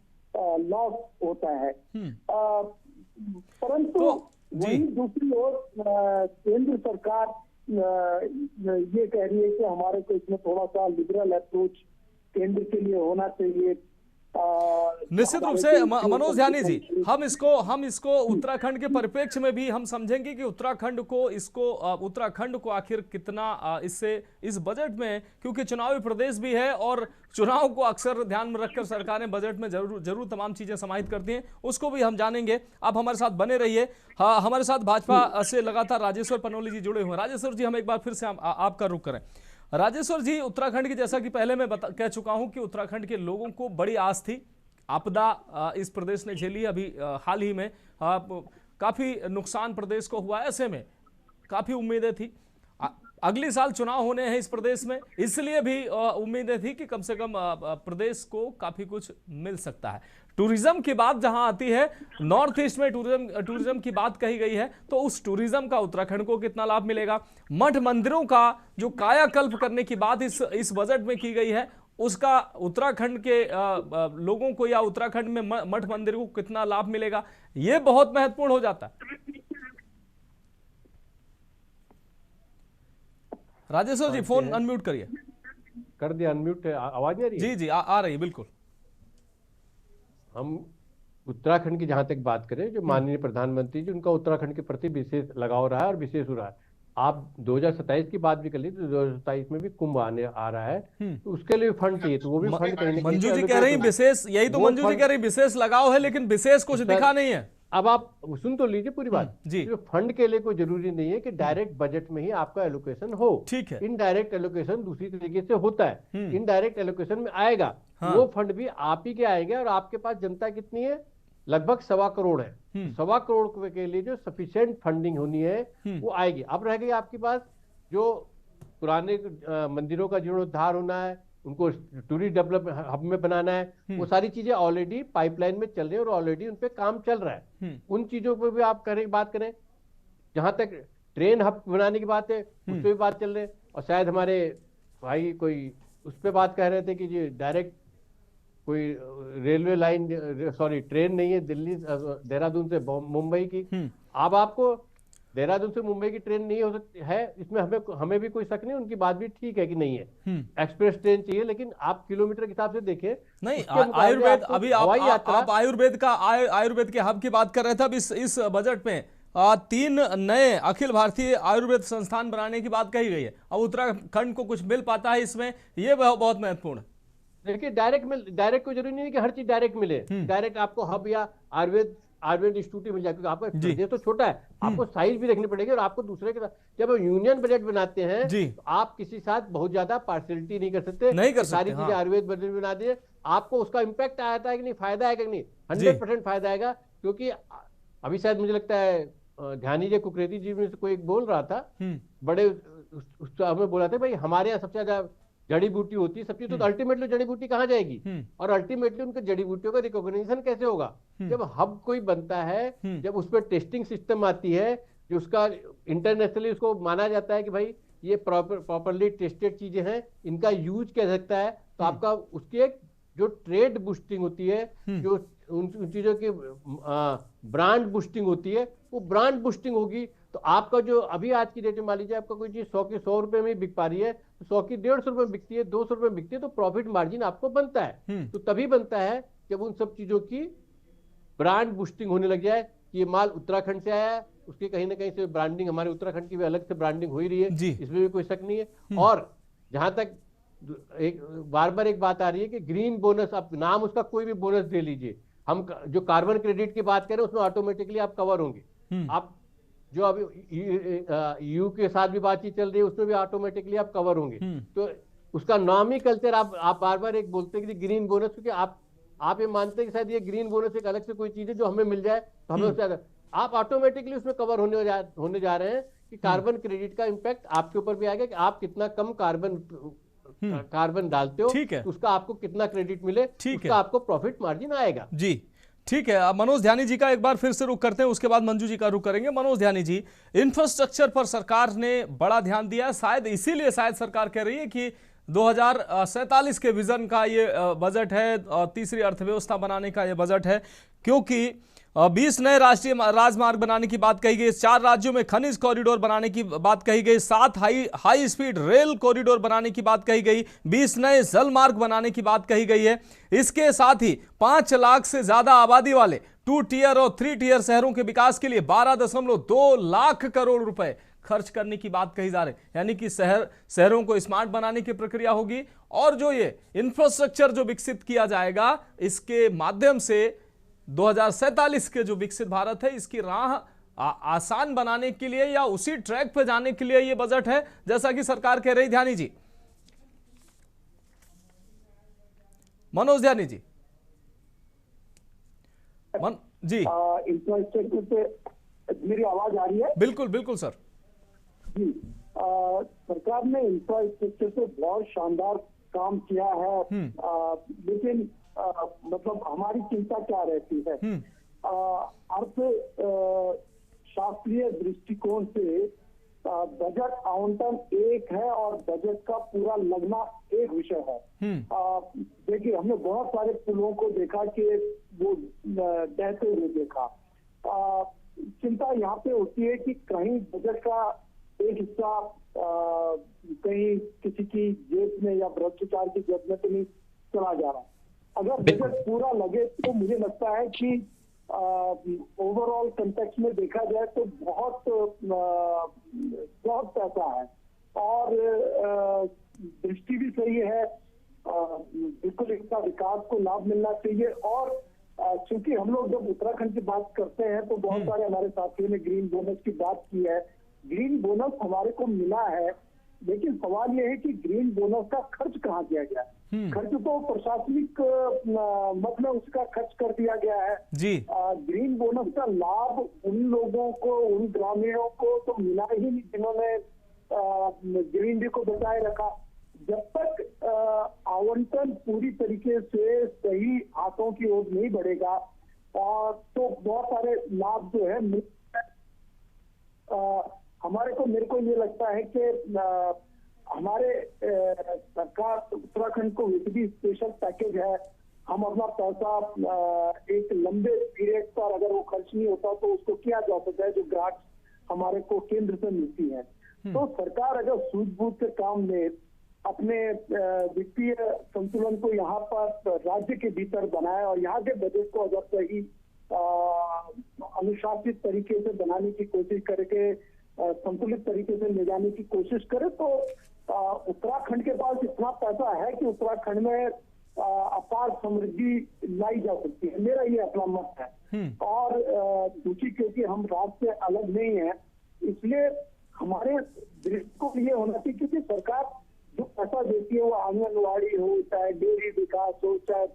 लॉस होता है। परंतु वही दूसरी ओर केंद्र सरकार ये कह रही है कि हमारे को इसमें थोड़ा सा लिबरल अप्रोच केंद्र के लिए होना चाहिए, निश्चित रूप से मनोज ध्यानी जी, हम इसको उत्तराखंड के परिप्रेक्ष्य में भी हम समझेंगे कि उत्तराखंड को आखिर कितना इससे इस बजट में, क्योंकि चुनावी प्रदेश भी है और चुनाव को अक्सर ध्यान में रखकर सरकारें बजट में जरूर तमाम चीजें समाहित करती हैं, उसको भी हम जानेंगे। आप हमारे साथ बने रहिए। हमारे साथ भाजपा से लगातार राजेश्वर पनोली जी जुड़े हुए हैं। राजेश्वर जी, हम एक बार फिर से आपका रुख करें। राजेश्वर जी, उत्तराखंड की, जैसा कि पहले मैं कह चुका हूं कि उत्तराखंड के लोगों को बड़ी आस थी। आपदा इस प्रदेश ने झेली, अभी हाल ही में काफी नुकसान प्रदेश को हुआ, ऐसे में काफी उम्मीदें थी। अगले साल चुनाव होने हैं इस प्रदेश में, इसलिए भी उम्मीदें थी कि कम से कम प्रदेश को काफी कुछ मिल सकता है। टूरिज्म की बात जहां आती है, नॉर्थ ईस्ट में टूरिज्म की बात कही गई है, तो उस टूरिज्म का उत्तराखंड को कितना लाभ मिलेगा? मठ मंदिरों का जो कायाकल्प करने की बात इस बजट में की गई है, उसका उत्तराखंड के लोगों को या उत्तराखंड में मठ मंदिरों को कितना लाभ मिलेगा, यह बहुत महत्वपूर्ण हो जाता है। राजेश्वर जी, फोन अनम्यूट करिए। कर दिया अनम्यूट। आवाज नहीं आ रही? जी जी, आ रही है, बिल्कुल। हम उत्तराखंड की जहां तक बात करें, जो माननीय प्रधानमंत्री जी, उनका उत्तराखंड के प्रति विशेष लगाव रहा है और विशेष हो रहा है। आप 2027 की बात भी कर ली तो 2027 में भी कुंभ आ रहा है, तो उसके लिए फंड चाहिए, तो वो भी फंड कहीं ना कहीं। मंजू जी कह रही विशेष, यही तो मंजू जी कह रही विशेष लगाव है, लेकिन विशेष कुछ दिखा नहीं है। अब आप सुन तो लीजिए पूरी बात जी। जो फंड के लिए कोई जरूरी नहीं है कि डायरेक्ट बजट में ही आपका एलोकेशन हो, ठीक है। इनडायरेक्ट एलोकेशन दूसरी तरीके से होता है। इनडायरेक्ट एलोकेशन में आएगा, वो फंड भी आप ही के आएंगे, और आपके पास जनता कितनी है? लगभग 1.25 करोड़ है। 1.25 करोड़ के लिए जो सफिशिएंट फंडिंग होनी है वो आएगी। अब रह गई आपके पास जो पुराने मंदिरों का जीर्णोद्धार होना है, उनको टूरिस्ट डेवलपमेंट हब में बनाना है, वो सारी चीजें ऑलरेडी पाइपलाइन में चल रही है और ऑलरेडी उन पे काम चल रहा है। उन चीजों पर भी आप बात करें, जहां तक ट्रेन हब बनाने की बात है उस पर भी बात चल रही है। और शायद हमारे भाई कोई उस पर बात कह रहे थे कि जी डायरेक्ट कोई रेलवे लाइन, सॉरी ट्रेन नहीं है दिल्ली देहरादून से मुंबई की। अब आपको देहरादून से मुंबई की ट्रेन नहीं हो सकती है, इसमें हमें भी कोई शक नहीं, उनकी बात भी ठीक है कि नहीं है। एक्सप्रेस ट्रेन चाहिए, लेकिन आप किलोमीटर के हिसाब से देखें। नहीं, आयुर्वेद, अभी आप आयुर्वेद के हब की बात कर रहे थे। अब इस बजट में 3 नए अखिल भारतीय आयुर्वेद संस्थान बनाने की बात कही गई है। अब उत्तराखंड को कुछ मिल पाता है इसमें, ये बहुत महत्वपूर्ण है। देखिए डायरेक्ट को जरूरी नहीं है कि हर चीज डायरेक्ट मिले। डायरेक्ट आपको हब या आयुर्वेद इंस्टीट्यूट मिल जाए, क्योंकि आपका प्रदेश तो छोटा है, आपको साइज भी देखनी पड़ेगी। और आपको दूसरे के साथ जब आप यूनियन बजट बनाते हैं तो आप किसी साथ बहुत ज्यादा पार्शियलिटी नहीं कर सकते। सारी चीजें आयुर्वेद बजट में बना दिए, आपको उसका इम्पैक्ट आता है कि नहीं, फायदा है कि नहीं, 100% फायदा आएगा। क्योंकि अभी शायद मुझे लगता है ध्यानी जी कुकरेती जी में से कोई बोल रहा था, बड़े हमें बोला था भाई हमारे यहाँ सबसे ज्यादा जड़ी बूटी होती है सब चीज, तो अल्टीमेटली जड़ी बूटी कहाँ जाएगी और अल्टीमेटली उनके जड़ी बूटियों का रिकॉग्निशन कैसे होगा? जब हब कोई बनता है, जब उस पर टेस्टिंग सिस्टम आती है, जो उसका इंटरनेशनली उसको माना जाता है कि भाई ये प्रॉपरली टेस्टेड चीजें हैं, इनका यूज किया सकता है, तो आपका उसकी एक जो ट्रेड बूस्टिंग होती है, जो उन चीजों की ब्रांड बूस्टिंग होती है, वो ब्रांड बूस्टिंग होगी। तो आपका जो अभी आज की डेट में मान लीजिए आपका कोई चीज 100 की 100 रुपए में बिक पा रही है, तो 100 की 150 रुपए में बिकती है, 200 रुपए में बिकती है, तो प्रॉफिट मार्जिन आपको बनता है। तो तभी बनता है जब उन सब चीजों की ब्रांड बूस्टिंग होने लग जाए कि ये माल उत्तराखंड से आया है, उसकी कहीं ना कहीं से ब्रांडिंग, हमारे उत्तराखंड की भी अलग से ब्रांडिंग हो ही रही है, इसमें भी कोई शक नहीं है। और जहां तक बार बार एक बात आ रही है कि ग्रीन बोनस, आप नाम उसका कोई भी बोनस दे लीजिए, हम जो कार्बन क्रेडिट की बात करें उसमें ऑटोमेटिकली आप कवर होंगे। आप जो अभी यू के साथ भी बातचीत चल रही है उसमें भी ऑटोमेटिकली आप कवर होंगे। तो उसका नाम ही कल्चर, आप बार बार एक बोलते हैं कि ग्रीन बोनस, क्योंकि आप ये मानते हैं कि शायद ये ग्रीन बोनस एक अलग से कोई चीज है जो हमें मिल जाए तो हमें उससे आप ऑटोमेटिकली उसमें कवर होने जा रहे हैं कि कार्बन क्रेडिट का इम्पैक्ट आपके ऊपर भी आएगा कि आप कितना कम कार्बन डालते हो, तो उसका आपको कितना क्रेडिट मिले, उसका आपको प्रॉफिट मार्जिन आएगा। जी ठीक है। मनोज ध्यानी जी का एक बार फिर से रुख करते हैं, उसके बाद मंजू जी का रुख करेंगे। मनोज ध्यानी जी, इंफ्रास्ट्रक्चर पर सरकार ने बड़ा ध्यान दिया है, शायद इसीलिए सरकार कह रही है कि 2047 के विजन का ये बजट है और तीसरी अर्थव्यवस्था बनाने का ये बजट है, क्योंकि 20 नए राष्ट्रीय राजमार्ग बनाने की बात कही गई, 4 राज्यों में खनिज कॉरिडोर बनाने की बात कही गई, 7 हाई स्पीड रेल कॉरिडोर बनाने की बात कही गई, 20 नए जल मार्ग बनाने की बात कही गई है। इसके साथ ही 5 लाख से ज्यादा आबादी वाले 2 टियर और 3 टियर शहरों के विकास के लिए 12.2 लाख करोड़ रुपए खर्च करने की बात कही जा रही है। यानी कि शहरों को स्मार्ट बनाने की प्रक्रिया होगी और जो ये इंफ्रास्ट्रक्चर जो विकसित किया जाएगा, इसके माध्यम से 2047 के जो विकसित भारत है, इसकी राह आसान बनाने के लिए या उसी ट्रैक पर जाने के लिए ये बजट है, जैसा कि सरकार कह रही। ध्यानी जी, मनोज ध्यानी जी, जी इंफ्रास्ट्रक्चर पे मेरी आवाज आ रही है? बिल्कुल बिल्कुल सर जी। सरकार ने इंफ्रास्ट्रक्चर पे बहुत शानदार काम किया है, लेकिन मतलब हमारी चिंता क्या रहती है, अर्थ शास्त्रीय दृष्टिकोण से बजट आवंटन एक है और बजट का पूरा लगना एक विषय है। देखिए, हमने बहुत सारे पुलों को देखा कि वो बहते हुए देखा। चिंता यहाँ पे होती है कि कहीं बजट का एक हिस्सा कहीं किसी की जेब में या भ्रष्टाचार की जेब में तो नहीं चला जा रहा। अगर बजट पूरा लगे तो मुझे लगता है कि ओवरऑल कंटेक्स्ट में देखा जाए तो बहुत पैसा है और दृष्टि भी सही है। बिल्कुल इसका विकास को लाभ मिलना चाहिए। और चूंकि हम लोग जब उत्तराखंड की बात करते हैं तो बहुत सारे हमारे साथियों ने ग्रीन बोनस की बात की है। ग्रीन बोनस हमारे को मिला है, लेकिन सवाल यह है कि ग्रीन बोनस का खर्च कहाँ किया गया? खर्च तो प्रशासनिक मद में उसका खर्च कर दिया गया है जी। ग्रीन बोनस का लाभ उन लोगों को, उन ग्रामीणों को तो मिला ही नहीं जिन्होंने ग्रीनरी को बचाए रखा। जब तक आवंटन पूरी तरीके से सही हाथों की ओर नहीं बढ़ेगा और तो बहुत सारे लाभ जो है मेरे को ये लगता है कि हमारे सरकार उत्तराखंड को विधि स्पेशल पैकेज है। हम अपना पैसा एक लंबे पीरियड पर अगर वो खर्च नहीं होता तो उसको किया जा सकता है, जो ग्रांट हमारे को केंद्र से मिलती है। तो सरकार अगर सूझबूझ के काम में अपने वित्तीय संतुलन को यहाँ पर राज्य के भीतर बनाए और यहाँ के बजट को अगर सही अनुशासित तरीके से बनाने की कोशिश करके संतुलित तरीके से ले जाने की कोशिश करे तो उत्तराखंड के पास इतना पैसा है कि उत्तराखंड में अपार समृद्धि लाई जा सकती है। मेरा ये अपना मत है। और क्योंकि हम राज्य से अलग नहीं है, इसलिए हमारे दृष्टिकोण ये होना चाहिए क्योंकि सरकार जो पैसा देती है वो आंगनवाड़ी हो, चाहे डेयरी विकास हो, चाहे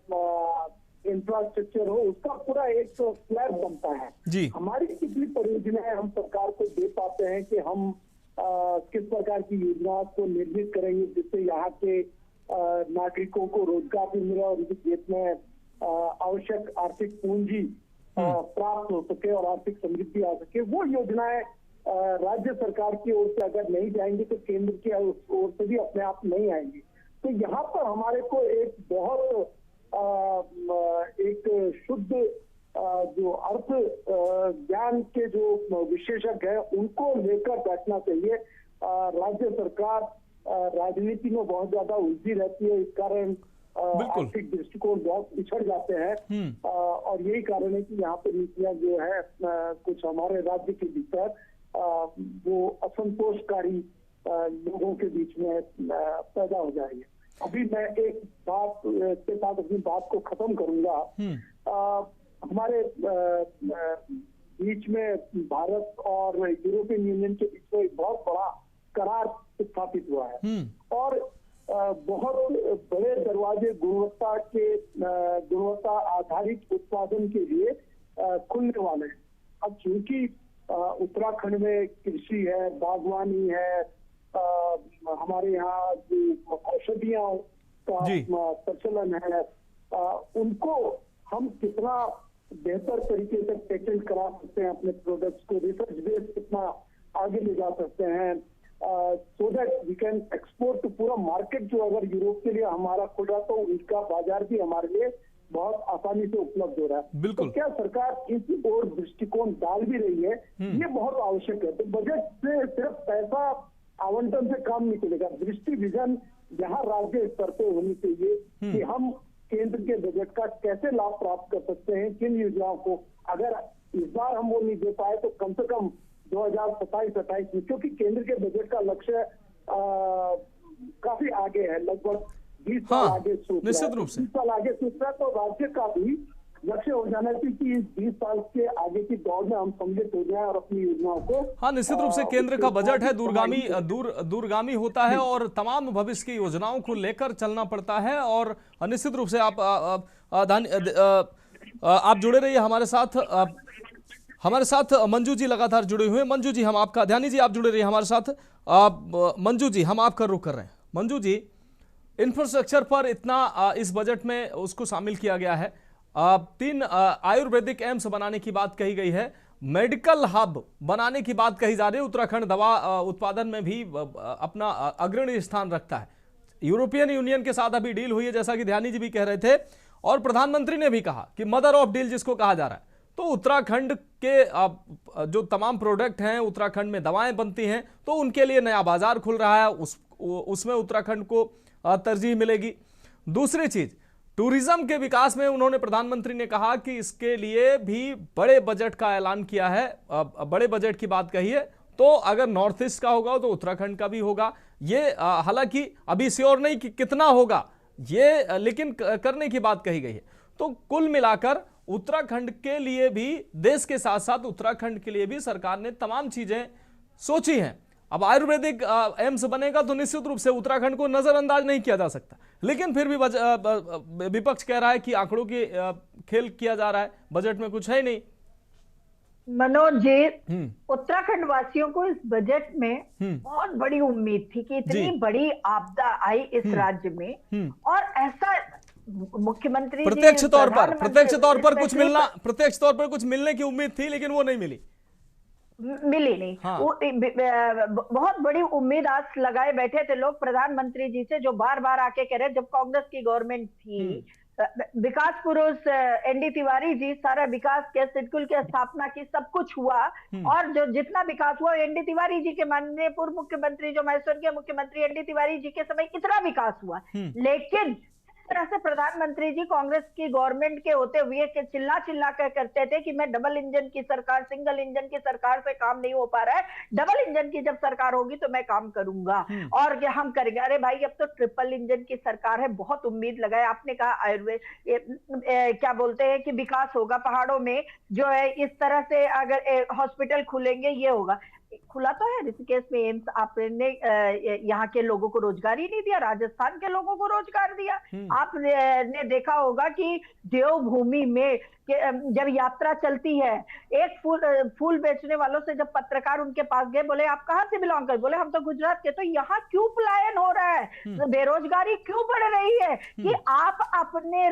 इंफ्रास्ट्रक्चर हो, उसका पूरा एक स्लैब बनता है जी। हमारी कितनी परियोजनाएं हम सरकार को दे पाते हैं कि हम किस प्रकार की योजना को निर्मित करेंगे जिससे यहाँ के नागरिकों को रोजगार भी मिले और उनकी जेब में आवश्यक आर्थिक पूंजी प्राप्त हो सके और आर्थिक समृद्धि आ सके। वो योजनाएं राज्य सरकार की ओर से अगर नहीं जाएंगी तो केंद्र की ओर से भी अपने आप नहीं आएंगी। तो यहाँ पर हमारे को एक बहुत एक शुद्ध जो अर्थ ज्ञान के जो विशेषज्ञ हैं उनको लेकर बैठना चाहिए। राज्य सरकार राजनीति में बहुत ज्यादा उलझी रहती है, इस कारण आर्थिक दृष्टिकोण बहुत पिछड़ जाते हैं और यही कारण है कि यहाँ पे नीतियां जो है कुछ हमारे राज्य के भीतर वो असंतोषकारी लोगों के बीच में पैदा हो जाएगी। अभी मैं एक बात के साथ अपनी बात को खत्म करूंगा। हमारे बीच में भारत और यूरोपियन यूनियन के बीच में एक बहुत बड़ा करार स्थापित हुआ है और बहुत बड़े दरवाजे गुणवत्ता आधारित उत्पादन के लिए खुलने वाले हैं। अब चूंकि उत्तराखंड में कृषि है, बागवानी है, हमारे यहाँ जो औषधियां का प्रचलन है, उनको हम कितना बेहतर तरीके से पेटेंट करा सकते हैं, अपने प्रोडक्ट्स को रिसर्च बेस कितना आगे ले जा सकते हैं so that we can export to पूरा मार्केट जो अगर यूरोप के लिए हमारा खुला तो उनका बाजार भी हमारे लिए बहुत आसानी से उपलब्ध हो रहा है। बिल्कुल। तो क्या सरकार इस ओर दृष्टिकोण डाल भी रही है, ये बहुत आवश्यक है। तो बजट से सिर्फ पैसा आवंटन से काम नहीं चलेगा, दृष्टि विजन यहाँ राज्य स्तर पे होनी चाहिए कि हम केंद्र के बजट का कैसे लाभ प्राप्त कर सकते हैं, किन योजनाओं को। अगर इस बार हम वो नहीं दे पाए तो कम से कम 2027-28 में, क्योंकि केंद्र के बजट का लक्ष्य काफी आगे है, लगभग 20 साल आगे सोच रहा है। निश्चित रूप से 20 साल आगे सोच रहा है, तो राज्य का भी लक्ष्य हो जाना चाहिए कि इस 20 साल के आगे की दौड़ में हम सम्मिलित हो जाएं और अपनी योजनाओं को। हाँ, निश्चित रूप से केंद्र का बजट है दूरगामी होता है और तमाम भविष्य की योजनाओं को लेकर चलना पड़ता है। और निश्चित रूप से आप जुड़े रहिए हमारे साथ मंजू जी लगातार जुड़े हुए हैं। मंजू जी, हम आपका, ध्यानी जी आप जुड़े रहिए हमारे साथ। मंजू जी, हम आपका रुख कर रहे हैं। मंजू जी, इंफ्रास्ट्रक्चर पर इतना इस बजट में उसको शामिल किया गया है। 3 आयुर्वेदिक एम्स बनाने की बात कही गई है, मेडिकल हब बनाने की बात कही जा रही है। उत्तराखंड दवा उत्पादन में भी अपना अग्रणी स्थान रखता है। यूरोपियन यूनियन के साथ अभी डील हुई है, जैसा कि ध्यानी जी भी कह रहे थे, और प्रधानमंत्री ने भी कहा कि मदर ऑफ डील जिसको कहा जा रहा है। तो उत्तराखंड के जो तमाम प्रोडक्ट हैं, उत्तराखंड में दवाएं बनती हैं, तो उनके लिए नया बाजार खुल रहा है, उसमें उत्तराखंड को तरजीह मिलेगी। दूसरी चीज, टूरिज्म के विकास में उन्होंने, प्रधानमंत्री ने कहा कि इसके लिए भी बड़े बजट का ऐलान किया है, बड़े बजट की बात कही है। तो अगर नॉर्थ ईस्ट का होगा तो उत्तराखंड का भी होगा। ये हालांकि अभी श्योर नहीं कि कितना होगा ये, लेकिन करने की बात कही गई है। तो कुल मिलाकर उत्तराखंड के लिए भी, देश के साथ साथ उत्तराखंड के लिए भी सरकार ने तमाम चीजें सोची हैं। अब आयुर्वेदिक एम्स बनेगा तो निश्चित रूप से उत्तराखंड को नजरअंदाज नहीं किया जा सकता, लेकिन फिर भी विपक्ष कह रहा है कि आंकड़ों की खेल किया जा रहा है, बजट में कुछ है नहीं। मनोज जी, उत्तराखंड वासियों को इस बजट में बहुत बड़ी उम्मीद थी कि इतनी बड़ी आपदा आई इस राज्य में, और ऐसा मुख्यमंत्री प्रत्यक्ष तौर पर कुछ मिलने की उम्मीद थी, लेकिन वो नहीं मिली नहीं। हाँ। बहुत बड़ी उम्मीद आज लगाए बैठे थे लोग प्रधानमंत्री जी से, जो बार बार आके कह रहे, जब कांग्रेस की गवर्नमेंट थी, विकास पुरुष एनडी तिवारी जी सारा विकास के सिडकुल की स्थापना की, सब कुछ हुआ, और जो जितना विकास हुआ एनडी तिवारी जी के माननीय पूर्व मुख्यमंत्री, जो मैसूर के मुख्यमंत्री एनडी तिवारी जी के समय इतना विकास हुआ। लेकिन तरह से प्रधानमंत्री जी कांग्रेस की गवर्नमेंट के होते हुए चिल्ला कर करते थे कि मैं डबल इंजन की सरकार, सिंगल इंजन की सरकार से काम नहीं हो पा रहा है, डबल इंजन की जब सरकार होगी तो मैं काम करूंगा और क्या हम करेंगे। अरे भाई, अब तो ट्रिपल इंजन की सरकार है, बहुत उम्मीद लगाए। आपने कहा आयुर्वेद क्या बोलते हैं कि विकास होगा पहाड़ों में, जो है इस तरह से अगर हॉस्पिटल खुलेंगे ये होगा। खुला तो है ऋषिकेश में एम्स, आपने यहाँ के लोगों को रोजगार ही नहीं दिया, राजस्थान के लोगों को रोजगार दिया। आपने देखा होगा कि देवभूमि में जब यात्रा चलती है, एक फूल बेचने वालों से जब पत्रकार उनके पास गए, बोले आप कहाँ से बिलोंग कर, बोले हम तो गुजरात के। तो यहाँ क्यों पलायन हो रहा है, बेरोजगारी क्यों बढ़ रही है कि आप अपने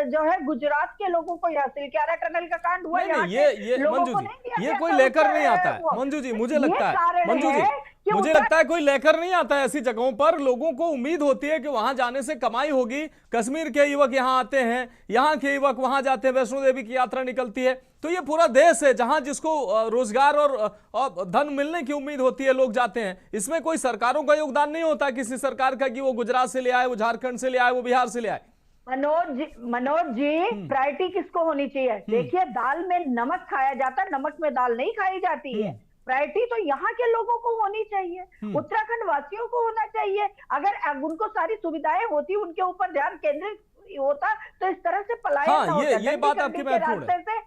जो है गुजरात के लोगों को यहाँ से, क्यारा टनल का कांड हुआ, ये मंजू जी, ये कोई लेकर नहीं आता है मंजू जी, मुझे लगता है मंजू जी, मुझे लगता है कोई लेकर नहीं आता है ऐसी जगहों पर। लोगों को उम्मीद होती है कि वहां जाने से कमाई होगी। कश्मीर के युवक यहां आते हैं, यहां के युवक वहां जाते हैं, वैष्णो देवी की यात्रा निकलती है। तो ये पूरा देश है जहां जिसको रोजगार और धन मिलने की उम्मीद होती है, लोग जाते हैं। इसमें कोई सरकारों का योगदान नहीं होता किसी सरकार का कि वो गुजरात से ले आए, वो झारखंड से ले आए, वो बिहार से ले आए। मनोज जी, प्रायोरिटी किसको होनी चाहिए? देखिए, दाल में नमक खाया जाता है, नमक में दाल नहीं खाई जाती है। प्रायोरिटी तो यहाँ के लोगों को होनी चाहिए, उत्तराखंड वासियों को होना चाहिए। अगर उनको सारी सुविधाएं होती, उनके ऊपर ध्यान केंद्रित होता, तो इस तरह से पलायन ना होता। ये बात आपकी महत्वपूर्ण है।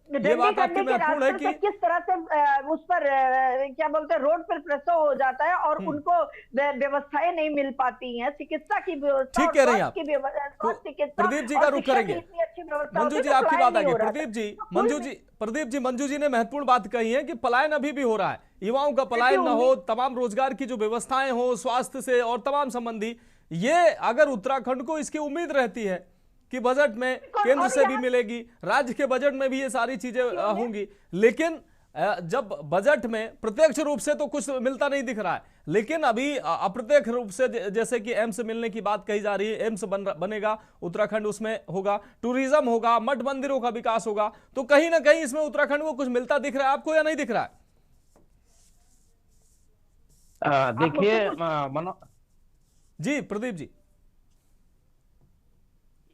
ये बात आपकी महत्वपूर्ण है कि किस तरह से उस पर क्या बोलते हैं, रोड पर प्रसव हो जाता है और उनको व्यवस्थाएं नहीं मिल पाती हैं, चिकित्सा की व्यवस्था, ठीक कह रहे हैं आप। प्रदीप जी का रुख करेंगे। मंजू जी, आपकी बात आ गई। प्रदीप जी, मंजू जी ने महत्वपूर्ण बात कही है कि पलायन अभी भी हो रहा है, युवाओं का पलायन न हो, तमाम रोजगार की जो व्यवस्थाएं हो, स्वास्थ्य से और तमाम संबंधी, ये अगर उत्तराखंड को इसकी उम्मीद रहती है कि बजट में केंद्र से भी मिलेगी, राज्य के बजट में भी ये सारी चीजें होंगी, लेकिन जब बजट में प्रत्यक्ष रूप से तो कुछ मिलता नहीं दिख रहा है। लेकिन अभी अप्रत्यक्ष रूप से जैसे कि एम्स मिलने की बात कही जा रही है, एम्स बनेगा उत्तराखंड, उसमें होगा टूरिज्म होगा, मठ मंदिरों का विकास होगा, तो कहीं ना कहीं इसमें उत्तराखंड को कुछ मिलता दिख रहा है आपको या नहीं दिख रहा है? देखिए जी प्रदीप जी।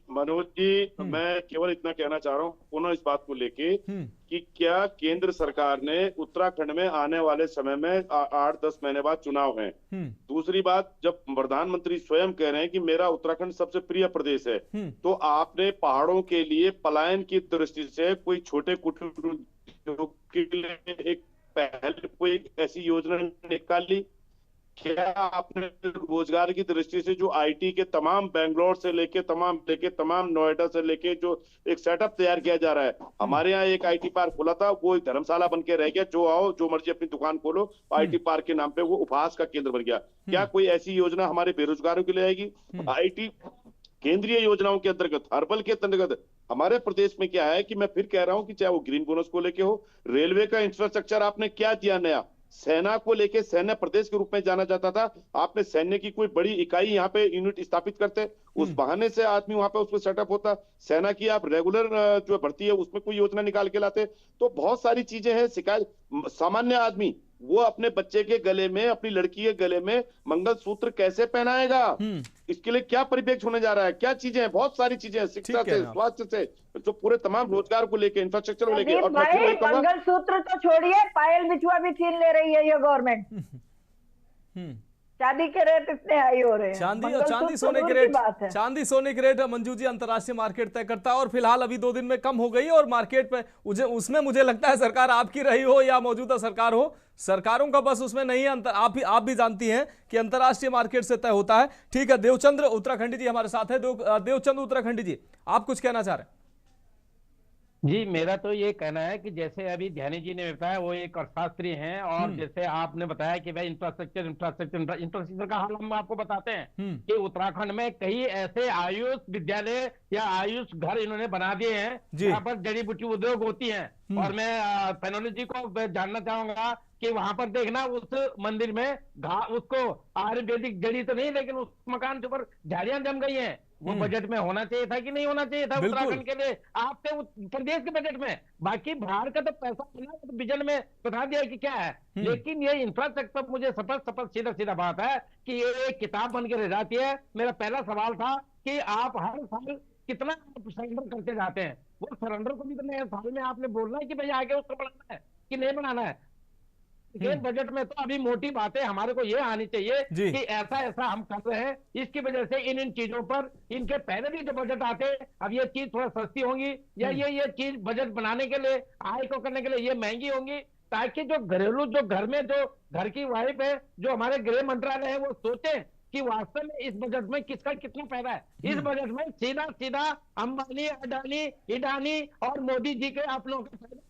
मनोज जी, मैं केवल इतना कहना चाह रहा हूँ पुनः इस बात को लेके कि क्या केंद्र सरकार ने उत्तराखंड में आने वाले समय में 8-10 महीने बाद चुनाव हैं। दूसरी बात, जब प्रधानमंत्री स्वयं कह रहे हैं कि मेरा उत्तराखंड सबसे प्रिय प्रदेश है, तो आपने पहाड़ों के लिए पलायन की दृष्टि से कोई छोटे कुटीर उद्योग के लिए एक पहल, कोई ऐसी योजना निकाली? क्या आपने रोजगार की दृष्टि से जो आईटी के तमाम बेंगलोर से लेके तमाम नोएडा से लेके जो एक सेटअप तैयार किया जा रहा है, हमारे यहाँ एक आईटी पार्क खुला था, वो एक धर्मशाला बन के रह गया, जो आओ जो मर्जी अपनी दुकान खोलो, आईटी पार्क के नाम पे वो उपहास का केंद्र बन गया। क्या कोई ऐसी योजना हमारे बेरोजगारों के लिए आएगी? आईटी केंद्रीय योजनाओं के अंतर्गत, हर्बल के अंतर्गत हमारे प्रदेश में क्या है कि मैं फिर कह रहा हूं कि चाहे वो ग्रीन बोनस को लेके हो, रेलवे का इंफ्रास्ट्रक्चर आपने क्या दिया नया? सेना को लेके सैन्य प्रदेश के रूप में जाना जाता था, आपने सैन्य की कोई बड़ी इकाई यहाँ पे यूनिट स्थापित करते, उस बहाने से आदमी वहां पे उसको सेटअप होता। सेना की आप रेगुलर जो भर्ती है उसमें कोई योजना निकाल के लाते। तो बहुत सारी चीजें हैं। शिकायत सामान्य आदमी वो अपने बच्चे के गले में, अपनी लड़की के गले में मंगलसूत्र कैसे पहनाएगा? इसके लिए क्या परिप्रेक्ष्य होने जा रहा है? क्या चीजें हैं? बहुत सारी चीजें हैं, शिक्षा से, स्वास्थ्य से, जो पूरे तमाम रोजगार को लेके, इंफ्रास्ट्रक्चर को लेके। और मंगलसूत्र तो छोड़िए, पायल बिछुआ भी छीन ले रही है ये गवर्नमेंट। चांदी के रेट इतने हाई हो रहे हैं। चांदी सोने के रेट मंजू जी अंतर्राष्ट्रीय मार्केट तय करता है, और फिलहाल अभी 2 दिन में कम हो गई, और मार्केट पे उसमें मुझे लगता है सरकार आपकी रही हो या मौजूदा सरकार हो, सरकारों का बस उसमें नहीं है। आप भी जानती हैं कि अंतर्राष्ट्रीय मार्केट से तय होता है। ठीक है, देवचंद्र उत्तराखंडी जी हमारे साथ है। देवचंद्र उत्तराखंडी जी, आप कुछ कहना चाह रहे हैं? जी, मेरा तो ये कहना है कि जैसे अभी ध्यानी जी ने बताया, वो एक अर्थशास्त्री हैं, और जैसे आपने बताया कि भाई इंफ्रास्ट्रक्चर का हाल हम आपको बताते हैं कि उत्तराखंड में कई ऐसे आयुष विद्यालय या आयुष घर इन्होंने बना दिए हैं जहाँ पर जड़ी बूटी उद्योग होती हैं। और मैं पैनोलॉजी को जानना चाहूंगा कि वहां पर देखना उस मंदिर में उसको आयुर्वेदिक जड़ी तो नहीं, लेकिन उस मकान के ऊपर झाड़ियां जम गई हैं। वो बजट में होना चाहिए था कि नहीं होना चाहिए था उत्तराखंड के लिए? आपके प्रदेश के बजट में, बाकी बाहर का तो पैसा मिला तो विजन में बता दिया कि क्या है, लेकिन ये इंफ्रास्ट्रक्चर मुझे सपष्ट सीधा बात है कि ये एक किताब बन के रह जाती है। मेरा पहला सवाल था कि आप हर साल कितना सरेंडर करते जाते हैं? वो सरेंडर को भी तो नए साल में आपने बोलना है कि भाई आगे उसको बढ़ाना है कि नहीं बढ़ाना है। बजट में तो अभी मोटी बातें हमारे को ये आनी चाहिए कि ऐसा हम कर रहे हैं, इसकी वजह से इन चीजों पर, इनके पहले भी जो बजट आते हैं, अब ये चीज थोड़ा सस्ती होंगी या ये चीज बजट बनाने के लिए, आय को करने के लिए ये महंगी होंगी, ताकि जो घरेलू, जो घर में जो घर की वाइफ है, जो हमारे गृह मंत्रालय है, वो सोचे कि वास्तव में इस बजट में किसका कितना फायदा है। इस बजट में सीधा अंबानी, अडानी, इडानी और मोदी जी के आप लोगों का फायदा।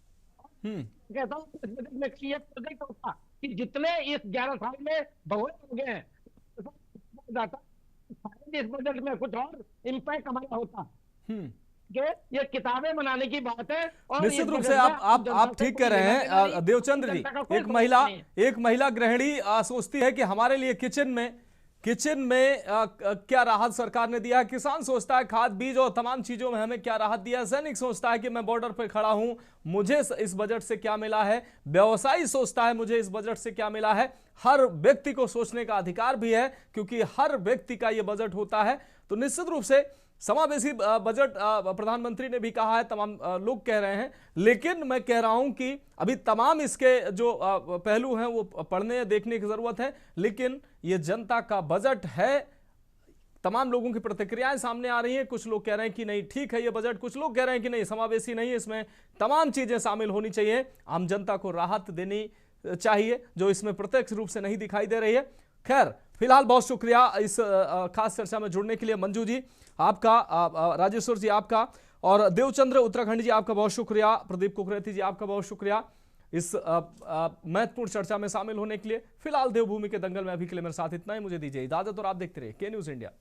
कहता हूँ इस बजट में ये प्रोजेक्ट होता कि जितने इस 11 साल में बहुत हो गए हैं, इस बजट में कुछ और इम्पैक्ट हमारा होता। ये किताबें बनाने की बात है। और निश्चित रूप से आप ठीक कह रहे हैं देवचंद्र जी। एक महिला गृहिणी सोचती है कि हमारे लिए किचन में क्या राहत सरकार ने दिया है। किसान सोचता है खाद बीज और तमाम चीजों में हमें क्या राहत दिया है। सैनिक सोचता है कि मैं बॉर्डर पर खड़ा हूं, मुझे इस बजट से क्या मिला है। व्यवसायी सोचता है मुझे इस बजट से क्या मिला है। हर व्यक्ति को सोचने का अधिकार भी है, क्योंकि हर व्यक्ति का यह बजट होता है। तो निश्चित रूप से समावेशी बजट प्रधानमंत्री ने भी कहा है, तमाम लोग कह रहे हैं, लेकिन मैं कह रहा हूं कि अभी तमाम इसके जो पहलू हैं वो पढ़ने देखने की जरूरत है। लेकिन ये जनता का बजट है, तमाम लोगों की प्रतिक्रियाएं सामने आ रही हैं। कुछ लोग कह रहे हैं कि नहीं ठीक है ये बजट, कुछ लोग कह रहे हैं कि नहीं समावेशी नहीं है, इसमें तमाम चीजें शामिल होनी चाहिए, आम जनता को राहत देनी चाहिए, जो इसमें प्रत्यक्ष रूप से नहीं दिखाई दे रही है। खैर फिलहाल बहुत शुक्रिया इस खास चर्चा में जुड़ने के लिए। मंजू जी आपका, राजेश्वर जी आपका, और देवचंद्र उत्तराखंड जी आपका बहुत शुक्रिया। प्रदीप कुकरेती जी आपका बहुत शुक्रिया इस महत्वपूर्ण चर्चा में शामिल होने के लिए। फिलहाल देवभूमि के दंगल में अभी के लिए मेरे साथ इतना ही। मुझे दीजिए इजाजत और आप देखते रहिए के न्यूज़ इंडिया।